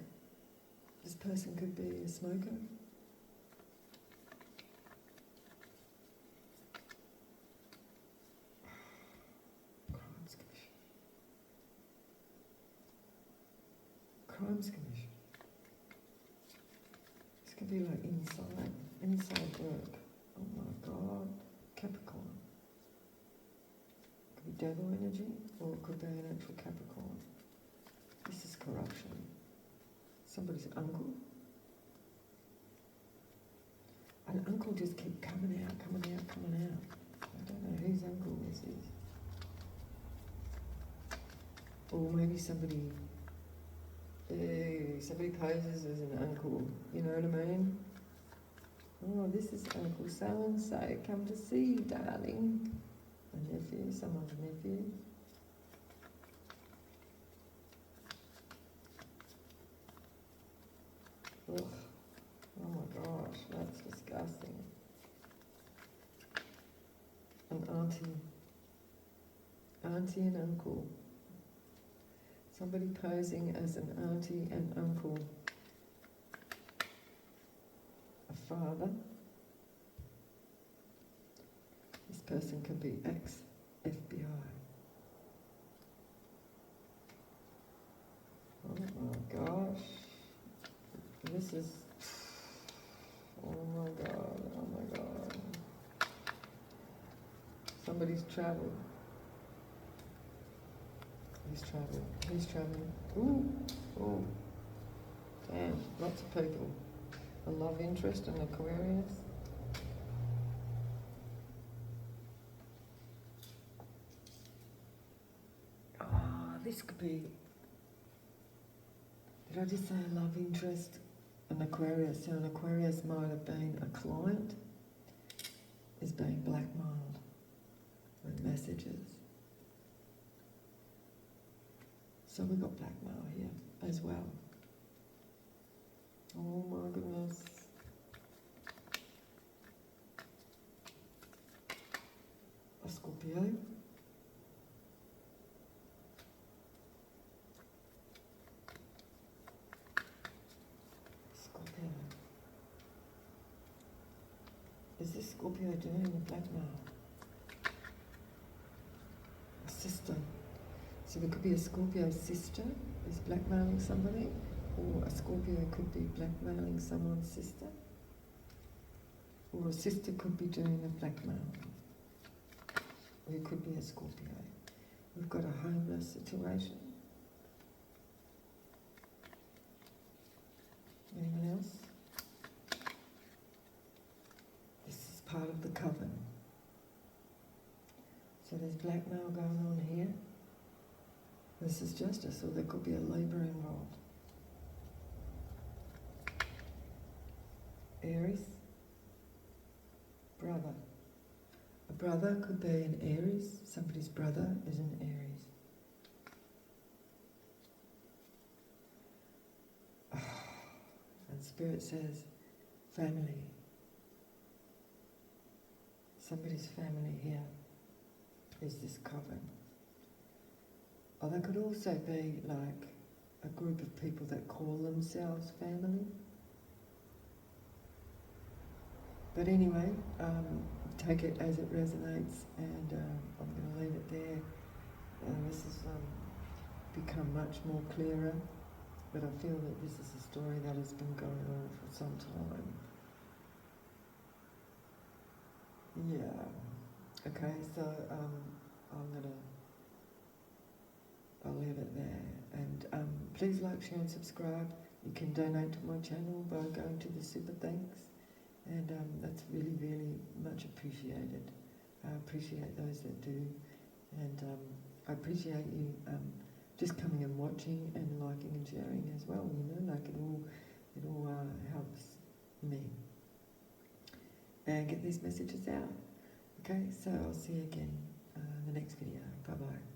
could be a smoker. Crimes Commission. This could be like inside work. Oh my God. Capricorn. Could be devil energy, or it could be an actual Capricorn. This is corruption. Somebody's uncle. An uncle just keep coming out. I don't know whose uncle this is. Or maybe somebody poses as an uncle, you know what I mean? Oh, this is Uncle so-and-so, come to see you, darling. A nephew, someone's nephew. Ugh. Oh my gosh, that's disgusting. An auntie and uncle. Somebody posing as an auntie and uncle. A father. This person could be ex-FBI. Oh my gosh. This is... Oh my God. Somebody's travelled. He's travelling. Ooh. Oh. Damn, lots of people. A love interest, an Aquarius. This could be... Did But I just say a love interest, an Aquarius. So an Aquarius might have been a client, is being blackmailed with messages. So we got blackmail here as well. Oh my goodness. A Scorpio. Scorpio. Is this Scorpio doing the blackmail? A sister. So there could be a Scorpio sister who's blackmailing somebody, or a Scorpio could be blackmailing someone's sister, or a sister could be doing a blackmail. Or it could be a Scorpio. We've got a homeless situation. Anyone else? This is part of the coven. So there's blackmail going on here. This is justice, or there could be a labour involved. Aries, brother. A brother could be an Aries. Somebody's brother is an Aries. And Spirit says, family. Somebody's family here is this coven. Or there could also be like a group of people that call themselves family. But anyway, take it as it resonates, and I'm going to leave it there. This has become much more clearer, but I feel that this is a story that has been going on for some time. Yeah. Okay, so I'll leave it there. And please like, share and subscribe. You can donate to my channel by going to the super thanks. And that's really, really much appreciated. I appreciate those that do. And I appreciate you just coming and watching and liking and sharing as well. You know, like it all helps me. And get these messages out. Okay, so I'll see you again in the next video. Bye-bye.